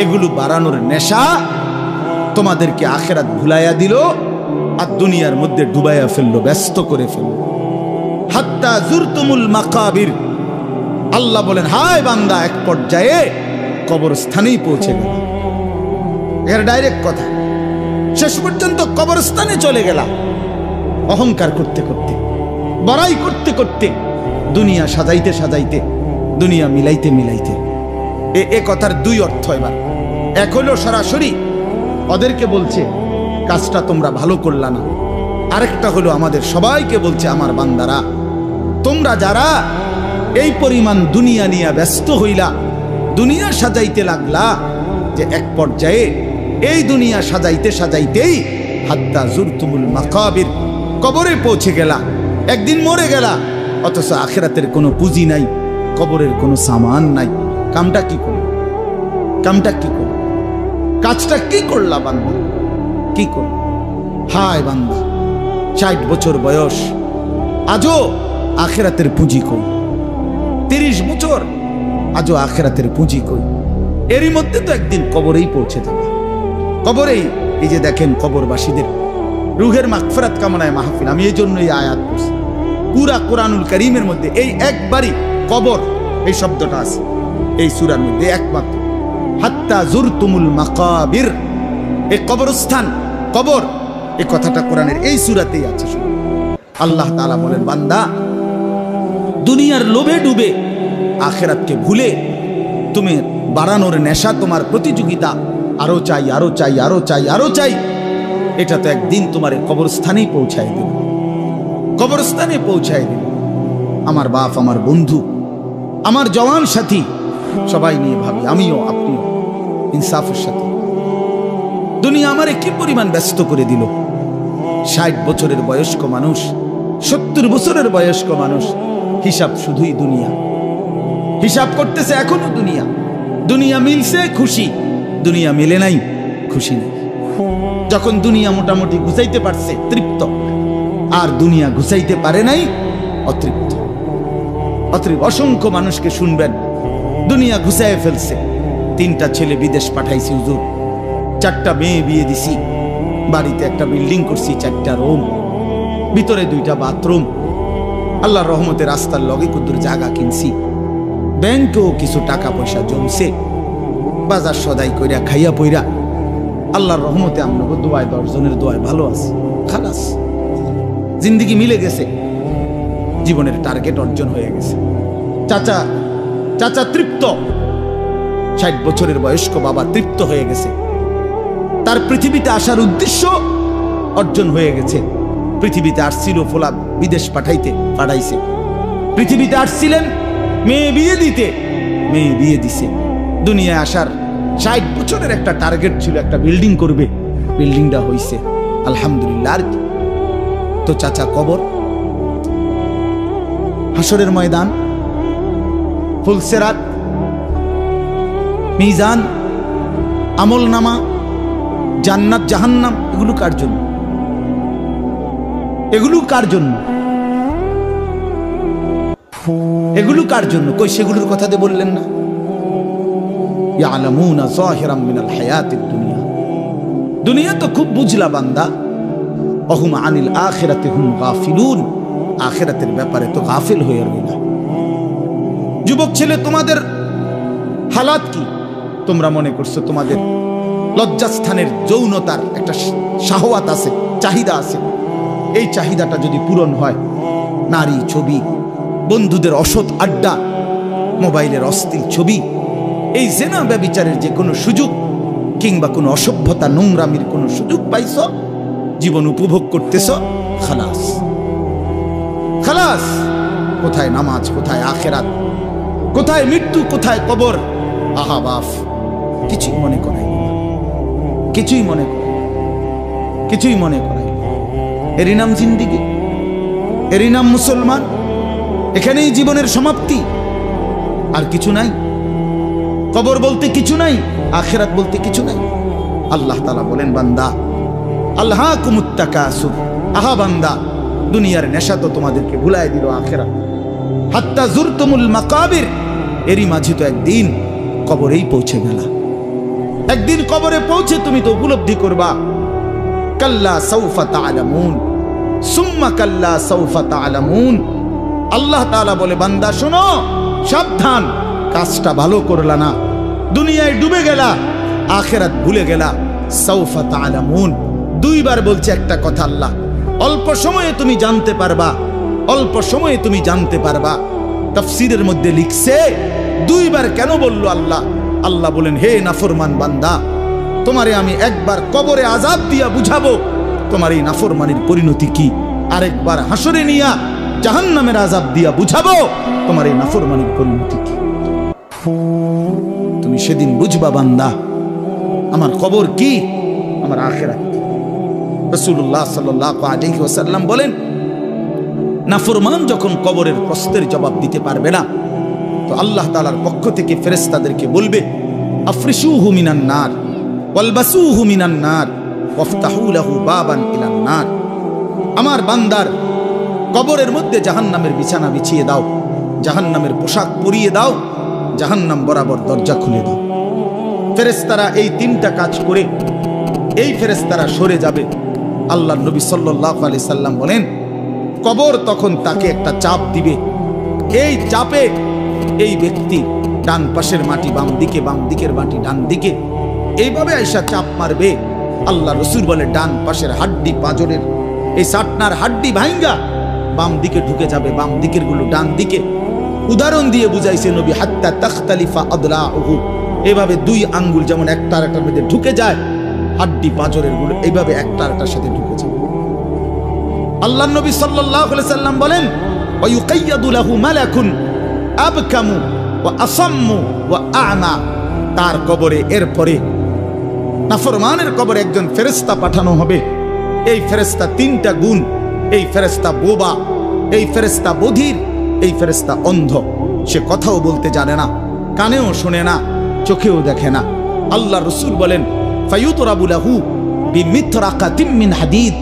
এগুলো বাড়ানোর নেশা তোমাদেরকে আখিরাত ভুলাইয়া দিল আর দুনিয়ার মধ্যে ডুবাইয়া ফেললো, ব্যস্ত করে ফেললো। হাত্তা জুরতুমুল মাকাবির। আল্লাহ বলেন, হায় বান্দা এক পর্যায়ে কবরস্থানেই পৌঁছে গেল। এর ডাইরেক্ট কথা, শেষ পর্যন্ত কবরস্থানে চলে গেলা। অহংকার করতে করতে, বড়াই করতে করতে, দুনিয়া সাজাইতে সাজাইতে, দুনিয়া মিলাইতে মিলাইতে। এ কথার দুই অর্থ। এবার এক হলো সরাসরি ওদেরকে বলছে কাজটা তোমরা ভালো করলা না, আরেকটা হলো আমাদের সবাইকে বলছে, আমার বান্দারা তোমরা যারা এই পরিমাণ দুনিয়া নিয়ে ব্যস্ত হইলা, দুনিয়া সাজাইতে লাগলা, যে এক পর্যায়ে এই দুনিয়া সাজাইতে সাজাইতেই হাত্তা জুরতুমুল মাকাবির কবরে পৌঁছে গেলা, একদিন মরে গেলা, অথচ আখিরাতের কোনো পুঁজি নাই, কবরের কোনো সামান নাই। কামটা কি করল, কামটা কি করল, কাজটা কি করলা বান্দা, কি করল? হায় বান্দা 60 বছর বয়স, আজও আখিরাতের পুঁজি কই। 30 বছর, আজও আখিরাতের পুঁজি কই। এরই মধ্যে তো একদিন কবরেই পৌঁছে যাবে। কবরেই এই যে দেখেন কবরবাসীদের রুহের মাগফিরাত কামনায় মাহফিল। আমি এই জন্য এই আয়াত পড়ছি। পুরা কোরআনুল কারীমের মধ্যে এই একবারই কবর এই শব্দটা আছে এই সূরার মধ্যে একমাত্র। হাত্তা জুরতুমুল মাকাবির, এই কবরস্থান, কবর, এই কথাটা কোরআনের এই সূরাতেই আছে। আল্লাহ তাআলা বলেন, বান্দা দুনিয়ার লোভে ডুবে আখিরাতকে ভুলে তুমি বাড়ানোর নেশা, তোমার প্রতিযোগিতা, আরো চাই, আরো চাই, আরো চাই, আরো চাই, এটা তো একদিন তোমার কবরস্থানেই পৌঁছায় দিল, কবরস্থানে পৌঁছায় দিল। আমার বাপ, আমার বন্ধু, আমার জওয়ান সাথী সবাই নিয়ে ভাবি, আমিও আপনিও ইনসাফের সাথে। দুনিয়া আমারে কি পরিমাণ ব্যস্ত করে দিল। 60 বছরের বয়স্ক মানুষ, 70 বছরের বয়স্ক মানুষ, হিসাব শুধুই দুনিয়া, হিসাব করতেছে এখনো দুনিয়া। দুনিয়া মিলছে খুশি, দুনিয়া মিলে নাই খুশি নেই। যখন দুনিয়া মোটামুটি গুছাইতে পারছে তৃপ্ত, আর দুনিয়া গুছাইতে পারে নাই অতৃপ্ত। অসংখ্য মানুষকে শুনবেন দুনিয়া গুছাইয়ে ফেলছে, 3টা ছেলে বিদেশ পাঠাইছি হুজুর, 4টা মেয়ে বিয়ে দিছি, বাড়িতে একটা বিল্ডিং করছি, 4টা রুম, ভিতরে 2টা বাথরুম, আল্লাহর রহমতে রাস্তার লগে কুদুর জায়গা কিনছি, ব্যাংকেও কিছু টাকা পয়সা জমছে, বাজার সদাই কইরা খাইয়া পইরা আল্লাহর রহমতে আমরা দোয়ায় 10 জনের দোয়ায় ভালো আছে, খালাস জিন্দিগি মিলে গেছে, জীবনের টার্গেট অর্জন হয়ে গেছে। চাচা তৃপ্ত, 60 বছরের বয়স্ক বাবা তৃপ্ত হয়ে গেছে, তার পৃথিবীতে আসার উদ্দেশ্য অর্জন হয়ে গেছে। পৃথিবীতে আসছিল ফোলা বিদেশ পাঠাইছে, পৃথিবীতে আসছিলেন মেয়ে বিয়ে দিতে, মেয়ে বিয়ে দিছে। দুনিয়ায় আসার 60 বছরের একটা টার্গেট ছিল, একটা বিল্ডিং করবে, বিল্ডিংটা হইছে আলহামদুলিল্লাহ। তো চাচা কবর, হাসরের ময়দান, ফুলসেরাত, মিজান, আমল নামা, জান্নাত জাহান্নাম, এগুলো কার জন্য? এগুলো কার জন্য? এগুলো কার জন্য? কই সেগুলোর কথা দিয়ে বললেন না? ইয়ালামুনা যাহিরাম মিনাল হায়াতিদ দুনিয়া, দুনিয়া তো খুব বুঝলা বান্দা, অহুম আনিল আখিরাতি হুম গাফিলুন, আখিরাতের ব্যাপারে তো গাফিল হয়ে রইলা। যুবক ছেলে, তোমাদের হালাত কি? তোমরা মনে করছো তোমাদের লজ্জাস্থানের যৌনতার একটা শাহওয়াত আছে, চাহিদা আছে, এই চাহিদাটা যদি পূরণ হয়, নারী, ছবি, বন্ধুদের অসৎ আড্ডা, মোবাইলের অশ্লীল ছবি, এই জেনা ব্যভিচারের যে কোনো সুযোগ কিংবা কোনো অসভ্যতা নোংরামির কোনো সুযোগ পাইছ, জীবন উপভোগ করতেছ, খালাস খালাস। কোথায় নামাজ, কোথায় আখেরাত, কোথায় মৃত্যু, কোথায় কবর? আহা বাফ, কিছুই মনে করাই না, কিছুই মনে করাই, কিছুই মনে করাই। এরই নাম জিন্দিগি, এরই নাম মুসলমান। এখানেই জীবনের সমাপ্তি, আর কিছু নাই। কবর বলতে কিছু নাই, আখিরাত বলতে কিছু নাই। আল্লাহ তাআলা বলেন, বান্দা আল্লাহকুমুত তাকাসুর, আহা বান্দা, দুনিয়ার নেশা তো তোমাদেরকে ভুলায় দিল আখিরাত। হাত্তা জুরতুমুল মাকাবির, এরই মাঝে তো একদিন কবরেই পৌঁছে গেলা। একদিন কবরে পৌঁছে তুমি তো উপলব্ধি করবা, কাল্লা সাউফা তা'লামুন সুম্মা কাল্লা সাউফা তা'লামুন। আল্লাহ তাআলা বলে, বান্দা শোনো, সাবধান, কাজটা ভালো করলা না, দুনিয়ায় ডুবে গেলা, আখিরাত ভুলে গেলা। সাউফা তা'লামুন 2 বার বলছে একটা কথা আল্লাহ, অল্প সময়ে তুমি জানতে পারবা, অল্প সময়ে তুমি জানতে পারবা। তাফসীরের মধ্যে লিখছে 2 বার কেন বললো আল্লাহ? আল্লাহ বলেন, হে নাফরমান বান্দা, তোমারে আমি একবার কবরে আযাব দিয়া বুঝাবো তোমার এই নাফরমানির পরিণতি কি, আরেকবার হাসরে নিয়া জাহান্নামের আযাব দিয়া বুঝাবো তোমার এই নাফরমানির পরিণতি কি। তুমি সেদিন বুঝবা বান্দা, আমার কবর কি, আমার আখিরাত কি। রাসূলুল্লাহ সাল্লাল্লাহু আলাইহি ওয়াসাল্লাম বলেন, নাফরমান যখন কবরের প্রশ্নের জবাব দিতে পারবে না, তো আল্লাহ তাআলার পক্ষ থেকে ফেরেশতাদেরকে বলবে, আফরিশুহু মিনান নার ওয়ালবাসুহু মিনান নার ওয়াফতাহু লাহু বাবান ইলান নার। আমার বান্দার কবরের মধ্যে জাহান্নামের বিছানা বিছিয়ে দাও, জাহান্নামের পোশাক পরিয়ে দাও, জাহান্নাম বরাবর দরজা খুলে দাও। ফেরেশতারা এই 3টা কাজ করে এই ফেরেশতারা সরে যাবে। আল্লাহর নবী সাল্লাল্লাহু আলাইহি সাল্লাম বলেন, কবর তখন তাকে একটা চাপ দিবে, এই চাপে এই ব্যক্তি ডান পাশের মাটি বাম দিকে, বাম দিকের মাটি ডান দিকে, এইভাবে আইসা চাপ মারবে। আল্লাহ রাসূল বলে, ডান পাশের হাড্ডি, পাঁজরের এই সাটনার হাড্ডি ভাঙ্গা বাম দিকে ঢুকে যাবে, বাম দিকের গুলো ডান দিকে। উদাহরণ দিয়ে বুঝাইছে নবী, হাত্তা তাখতালিফা আদলাউহু, এভাবে 2 আঙ্গুল যেমন একটা আরেকটার মধ্যে ঢুকে যায়, হাড্ডি পাঁজরের গুলো এইভাবে একটার সাথে ঢুকে যাবে। আল্লাহ নবী সাল্লাল্লাহু আলাইহি সাল্লাম বলেন, ওয়া ইউকাইয়াদু লাহু মালাকুন আবকামু ওয়া আসাম্মু ওয়া আ'মা। তার কবরে এরপরে নাফরমানের কবরে একজন ফেরেশতা পাঠানো হবে। এই ফেরেশতা তিনটা গুণ, এই ফেরেশতা বোবা, এই ফেরেশতা বধির, এই ফেরেশতা অন্ধ। সে কথাও বলতে জানে না, কানেও শোনে না, চোখেও দেখে না। আল্লাহ রাসূল বলেন, ফায়ুতরাবু লাহু বিমিতরাকাতিম মিন হাদিদ।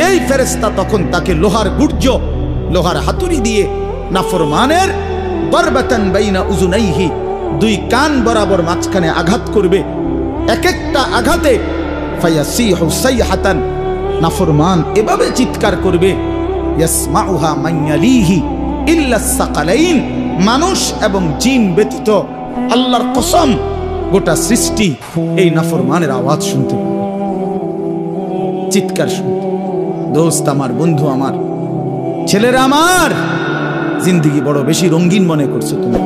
এই ফেরেশতা তখন তাকে লোহার গুর্জ, লোহার হাতুড়ি দিয়ে নাফরমানের দরবাতান বাইনা উযুনাইহি, দুই কান বরাবর মাঝখানে আঘাত করবে। এক একটা আঘাতে ফায়াসিহু সাইহাতান, নাফরমান এভাবে চিৎকার করবে, ইয়াসমাউহা মান ইয়ালিহি ইল্লা সাকালাইন, মানুষ এবং জিন ব্যতীত আল্লাহর কসম গোটা সৃষ্টি এই নাফরমানের আওয়াজ শুনতে পাবে, চিৎকার শুনতে। দোস্ত আমার, বন্ধু আমার, ছেলেরা আমার, জিন্দেগি বড় বেশি রঙিন মনে করছো তুমি।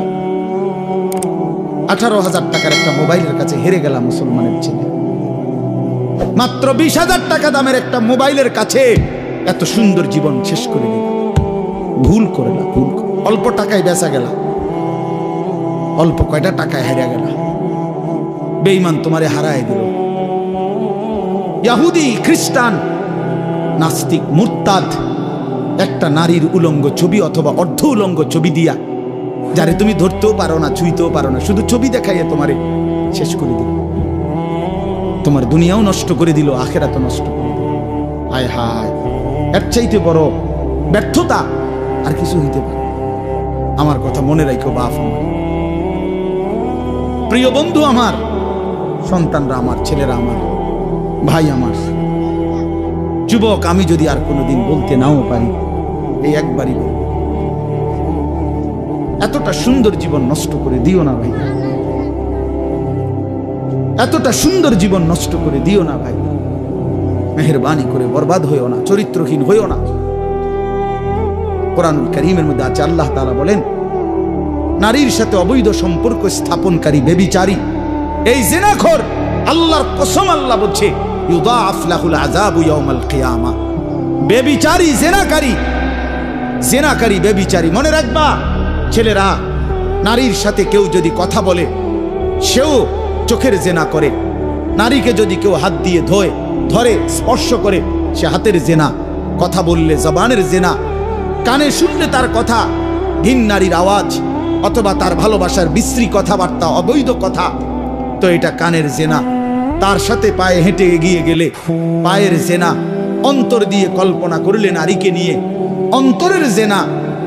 18,000 টাকার একটা মোবাইলের কাছে হেরে গেলাম মুসলমানের ছেলে। মাত্র 20,000 টাকা দামের একটা মোবাইলের কাছে এত সুন্দর জীবন শেষ করে দিল। ভুল করে না, ভুল করে। অল্প টাকায় বেচা গেল, অল্প কয়টা টাকায় হেরে গেল। বেঈমান তোমারে হারায় দিল। ইহুদি, খ্রিস্টান, নাস্তিক, মুরতাদ একটা নারীর উলঙ্গ ছবি অথবা অর্ধ উলঙ্গ ছবি দিয়া, যারে তুমি ধরতেও পারো না, ছুঁইতেও পারো না, শুধু ছবি দেখাইয়া তোমারে শেষ করে দিল। তোমার দুনিয়াও নষ্ট করে দিল, আখিরাতও নষ্ট করে দিল। হায় হায়, এর চাইতে বড় ব্যর্থতা আর কিছু হইতে পারে। আমার কথা মনে রাখো বাপ আমার, প্রিয় বন্ধু আমার, সন্তানরা আমার, ছেলেরা আমার, ভাই আমার, যুবক, আমি যদি আর কোনোদিন বলতে নাও পারি, এই একবারই বলব, এতটা সুন্দর জীবন নষ্ট করে দিও না ভাই, এতটা সুন্দর জীবন নষ্ট করে দিও না ভাই। মেহেরবানি করে বরবাদ হইও না, চরিত্রহীন হইও না। কোরআনুল কারীমের মধ্যে আছে, আল্লাহ তাআলা বলেন, নারীর সাথে অবৈধ সম্পর্ক স্থাপনকারী ব্যভিচারী, এই জিনাখোর, আল্লাহর কসম আল্লাহ বলছে, ইউদাআফ লাহুল আযাবু ইয়াউমাল কিয়ামা। ব্যভিচারী, জিনাকারী, জিনাকারী, ব্যভিচারী। মনে রাখবা ছেলেরা, নারীর সাথে কেউ যদি কথা বলে, সেও চোখের জেনা করে। নারীকে যদি কেউ হাত দিয়ে ধরে স্পর্শ করে, সে হাতের জেনা। কথা বললে জবানের জেনা, কানে শুনলে তার কথা ভিন নারীর আওয়াজ অথবা তার ভালোবাসার বিশ্রী কথাবার্তা, অবৈধ কথা, তো এটা কানের জেনা। তার সাথে পায়ে হেঁটে এগিয়ে গেলে পায়ের জেনা। অন্তর দিয়ে কল্পনা করলে নারীকে নিয়ে, অন্তরের জেনা।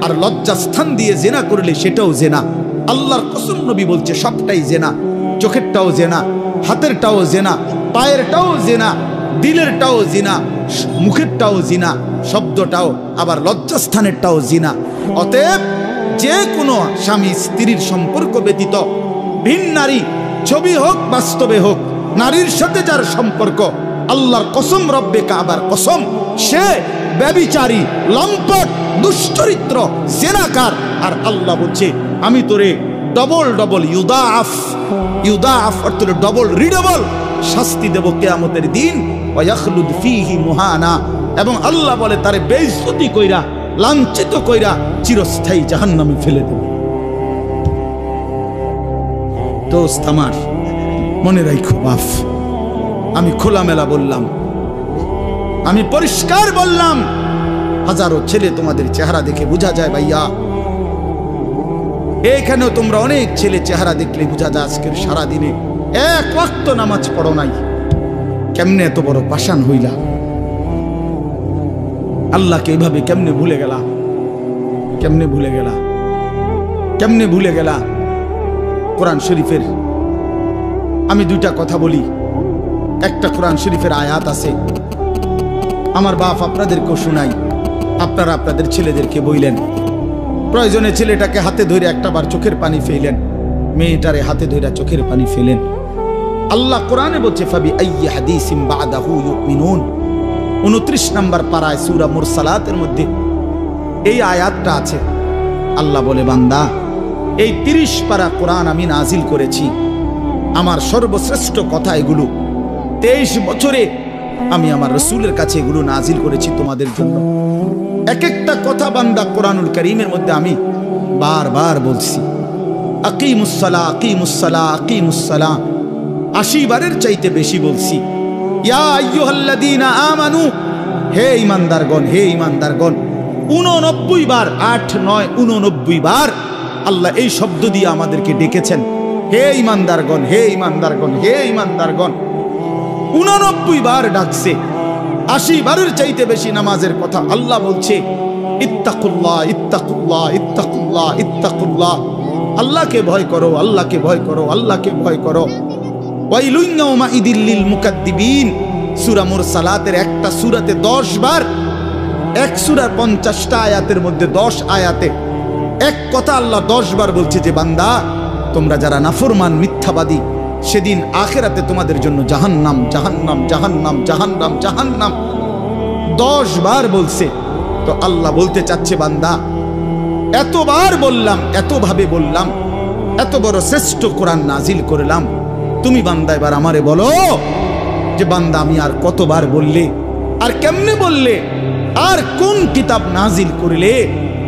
আর লজ্জাস্থান দিয়ে জেনা করলে সেটাও জেনা। আল্লাহর কসম, নবী বলছে সবটাই জেনা। চোখেরটাও জেনা, হাতেরটাও জেনা, পায়েরটাও জেনা, দিলেরটাও জিনা, মুখেরটাও জিনা, শব্দটাও, আবার লজ্জাস্থানেরটাও জিনা। অতএব যে কোনো স্বামী স্ত্রীর সম্পর্ক ব্যতীত ভিন নারী, ছবি হোক বাস্তবে হোক, নারীর সাথে যার সম্পর্ক, আল্লাহর কসম, রব্বে কাবার কসম, সে ব্যভিচারী, লম্পট, দুশ্চরিত্র, জেনাকার। আর আল্লাহ বলছে, আমি তোরে ডবল ডবল ইউদাআফ অর্থ ডবল রিডবল শাস্তি দেব কিয়ামতের দিন। ওয়া ইয়াখলুদ ফীহি মুহানা, এবং আল্লাহ বলে তারে বেইজ্জতি কইরা, লাঞ্ছিত কইরা চিরস্থায়ী জাহান্নামে ফেলে দেব। দোস্ত আমার, মনে রাখো বাপ, আমি খোলামেলা বললাম, আমি পরিষ্কার বললাম। হাজারো ছেলে তোমাদের চেহারা দেখে বোঝা যায় ভাইয়া। এখানেও তোমরা অনেক ছেলে চেহারা দেখলে বোঝা যায় আজকের সারাদিনে এক ওয়াক্ত নামাজ পড়ো নাই। কেমনে এত বড় পাষাণ হইলা? আল্লাহকে এইভাবে কেমনে ভুলে গেলা? কেমনে ভুলে গেলা? কেমনে ভুলে গেলা? কোরআন শরীফের আমি দুইটা কথা বলি। একটা কোরআন শরীফের আয়াত আছে, আমার বাপ আপনাদেরকেও শুনাই, আপনারা আপনাদের ছেলেদেরকে বইলেন। প্রয়োজনে ছেলেটাকে হাতে ধরে একটাবার চোখের পানি ফেলেন, মেয়েটারে হাতে ধরে চোখের পানি ফেলেন। আল্লাহ কোরআনে বলছে, ফাবি আইয়ি হাদিসিম বাদাহু ইউমিনুন। 29 নম্বর পারায় সূরা মুরসালাতের মধ্যে এই আয়াতটা আছে। আল্লাহ বলে, বান্দা, এই 30 পারা কোরআন আমি নাজিল করেছি, আমার সর্বশ্রেষ্ঠ কথা এগুলো। 23 বছরে আমি আমার রাসূলের কাছে এগুলো নাজিল করেছি তোমাদের জন্য। এক একটা কথা বান্দা কোরআনুল কারীমের মধ্যে আমি বারবার বলছি, আকিমুস সালাহ আকিমুস সালাহ আকিমুস সালাহ 80 বারের চাইতে বেশি বলছি। ইয়া আইয়ুহাল্লাযীনা আমানু, হে ঈমানদারগণ, হে ঈমানদারগণ। 89 বার, 8 9 89 বার আল্লাহ এই শব্দ দিয়ে আমাদেরকে ডেকেছেন, হে ঈমানদারগণ, হে ঈমানদারগণ, হে ঈমানদারগণ। 89 বার ডাকছে। 80 বারের চাইতে বেশি নামাজের কথা আল্লাহ বলছে, ইত্তাকুল্লাহ ইত্তাকুল্লাহ ইত্তাকুল্লাহ ইত্তাকুল্লাহ, আল্লাহকে ভয় করো, আল্লাহকে ভয় করো, আল্লাহকে ভয় করো। ওয়াইলুন ইয়াউমাইদিল লিল মুকাদ্দিবিন, সূরা মুরসালাতের একটা সূরাতে 10 বার, এক সূরার 50টা আয়াতের মধ্যে 10 আয়াতে এক কথা আল্লাহ 10 বার বলছে যে বান্দা তোমরা যারা নাফরমান মিথ্যাবাদী, সেদিন আখিরাতে তোমাদের জন্য জাহান্নাম জাহান্নাম জাহান্নাম জাহান্নাম জাহান্নাম 10 বার বলছে। তো আল্লাহ বলতে চাচ্ছে বান্দা এতবার বললাম, এতভাবে বললাম, এত বড় শ্রেষ্ঠ কোরআন নাজিল করলাম, তুমি বান্দা এবার আমারে বলো যে বান্দা আমি আর কতবার বললে, আর কেমনে বললে, আর কোন কিতাব নাজিল করলে,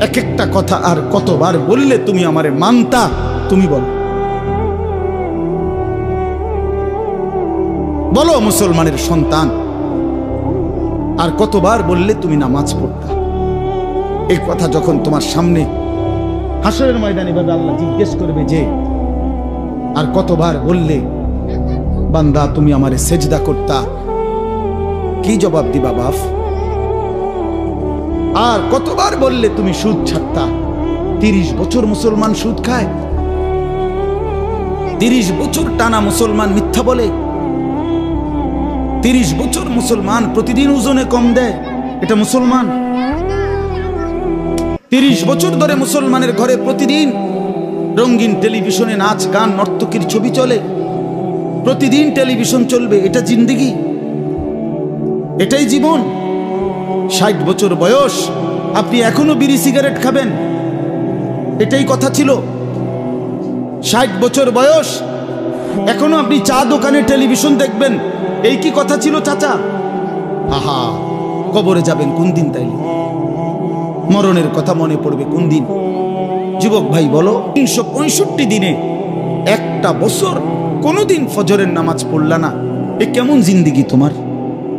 এক একটা কথা আর কতবার বললে তুমি আমারে মানতা, তুমি বলো। বলো মুসলমানের সন্তান, আর কতবার বললে তুমি নামাজ পড়তা? এই কথা যখন তোমার সামনে হাসরের ময়দানে ভাবে আল্লাহ জিজ্ঞেস করবে যে আর কতবার বললে বান্দা তুমি আমারে সেজদা করতা, কি জবাব দিবা বাপ? আর কতবার বললে তুমি সুদ ছাড়তা? 30 বছর মুসলমান সুদ খায়, 30 বছর টানা মুসলমান মিথ্যা বলে, 30 বছর মুসলমান প্রতিদিন ওজনে কম দেয়, এটা মুসলমান? 30 বছর ধরে মুসলমানের ঘরে প্রতিদিন রঙিন টেলিভিশনে নাচ গান নর্তকীর ছবি চলে, প্রতিদিন টেলিভিশন চলবে, এটা জিন্দেগি? এটাই জীবন? 60 বছর বয়স আপনি এখনো বিড়ি সিগারেট খাবেন, এটাই কথা ছিল? 60 বছর বয়স এখনো আপনি চা দোকানে টেলিভিশন দেখবেন, এই কি কথা ছিল চাচা? আহা, কবরে যাবেন কোন দিন? তাইলে মরণের কথা মনে পড়বে কোন দিন? যুবক ভাই বলো, 365 দিনে একটা বছর কোনোদিন ফজরের নামাজ পড়লা না, এ কেমন জিন্দেগি তোমার?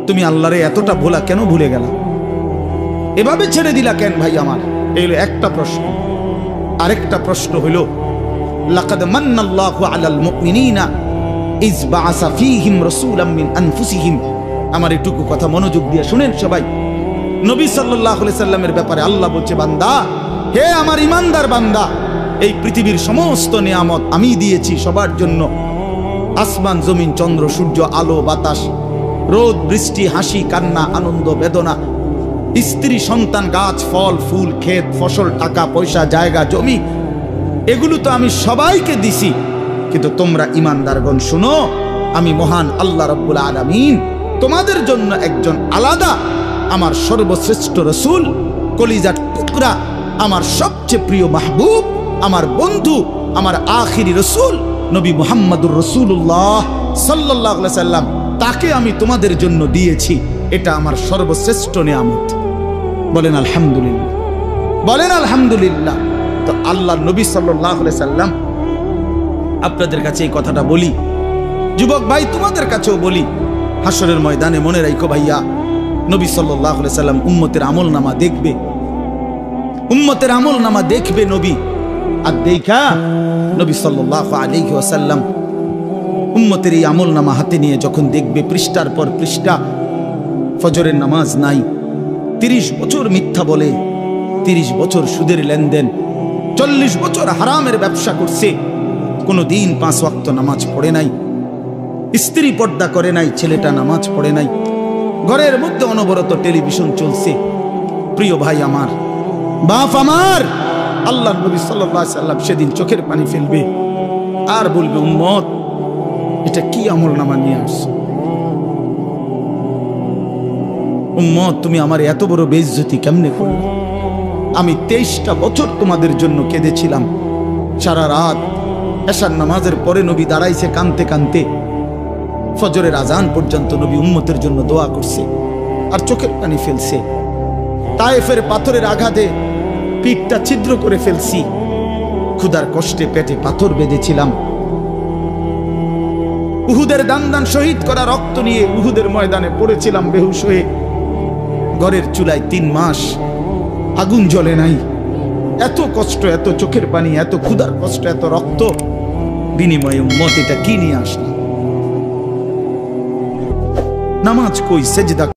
তুমি আল্লাহরে এতটা ভোলা কেন ভুলে গেলা? এভাবে ছেড়ে দিলা কেন ভাই আমার? এই হলো একটা প্রশ্ন। আরেকটা প্রশ্ন হইল, লাকাদ মান্নাল্লাহু আলাল মুমিনিনা ইজ বাআসা ফীহিম রাসূলাম মিন আনফুসিহিম। আমার এটুকু কথা মনোযোগ দিয়ে শুনেন সবাই। নবী সাল্লাল্লাহু আলাইহি সাল্লামের ব্যাপারে আল্লাহ বলছে, বান্দা, হে আমার ইমানদার বান্দা, এই পৃথিবীর সমস্ত নিয়ামত আমি দিয়েছি সবার জন্য। আসমান জমিন চন্দ্র সূর্য আলো বাতাস, রোদ বৃষ্টি, হাসি কান্না, আনন্দ বেদনা, স্ত্রী সন্তান, গাছ ফল ফুল, ক্ষেত ফসল, টাকা পয়সা, জায়গা জমি, এগুলো তো আমি সবাইকে দিছি। কিন্তু তোমরা ইমানদারগণ শুনো, আমি মহান আল্লাহ রাব্বুল আলামিন তোমাদের জন্য একজন আলাদা আমার সর্বশ্রেষ্ঠ রাসূল, কলিজার টুকরা, আমার সবচেয়ে প্রিয় মাহবুব, আমার বন্ধু, আমার আখিরি রাসূল নবী মুহাম্মদুর রাসূলুল্লাহ সাল্লাল্লাহু আলাইহি সাল্লাম, তাকে আমি তোমাদের জন্য দিয়েছি। এটা আমার সর্বশ্রেষ্ঠ নিয়ামত। বলেন আলহামদুলিল্লাহ, বলেন আলহামদুলিল্লাহ। তো আল্লাহর নবী সাল্লাল্লাহু আলাইহি সাল্লাম, আপনাদের কাছে এই কথাটা বলি, যুবক ভাই তোমাদের কাছেও বলি, হাসরের ময়দানে মনে রাখো ভাইয়া, নবী সাল্লাল্লাহু আলাইহি সাল্লাম উম্মতের আমলনামা দেখবে, উম্মতের আমলনামা দেখবে নবী। আর দেখা নবী সাল্লাল্লাহু আলাইহি ওয়াসাল্লাম উম্মতের এই আমলনামা হাতে নিয়ে যখন দেখবে, পৃষ্ঠার পর পৃষ্ঠা ফজরের নামাজ নাই, 30 বছর মিথ্যা বলে, 30 বছর সুদের লেনদেন, 40 বছর হারামের ব্যবসা করছে, কোনো দিন 5 ওয়াক্ত নামাজ পড়ে নাই, স্ত্রী পর্দা করে নাই, ছেলেটা নামাজ পড়ে নাই, ঘরের মধ্যে অনবরত টেলিভিশন চলছে। প্রিয় ভাই আমার, বাপ আমার, আল্লাহর নবী সাল্লাল্লাহু আলাইহি সাল্লাম সেদিন চোখের পানি ফেলবে আর বলবে, উম্মত এটা কি আমলনামা নিয়ে আসছো? উম্মত তুমি আমার এত বড় বেইজ্জতি কেমনে করলে? আমি 23টা বছর তোমাদের জন্য কেঁদেছিলাম, সারা রাত এশার নামাজের পরে নবী দাঁড়াইছে কানতে কানতে, ফজরের আজান পর্যন্ত নবী উম্মতের জন্য দোয়া করছে আর চোখের পানি ফেলছে। তায়েফের পাথরের আঘাতে পিঠটা ছিদ্র করে ফেলছি, ক্ষুধার কষ্টে পেটে পাথর বেঁধেছিলাম। উহুদের দান দান শহীদ করা রক্ত নিয়ে উহুদের ময়দানে পড়েছিলাম বেহুশ হয়ে। ঘরের চুলায় 3 মাস আগুন জ্বলে নাই। এত কষ্ট, এত চোখের পানি, এত ক্ষুধার কষ্ট, এত রক্ত, বিনিময়ে উম্মত এটা কি নিয়ে আসলাম? নামাজ কই, সেজদা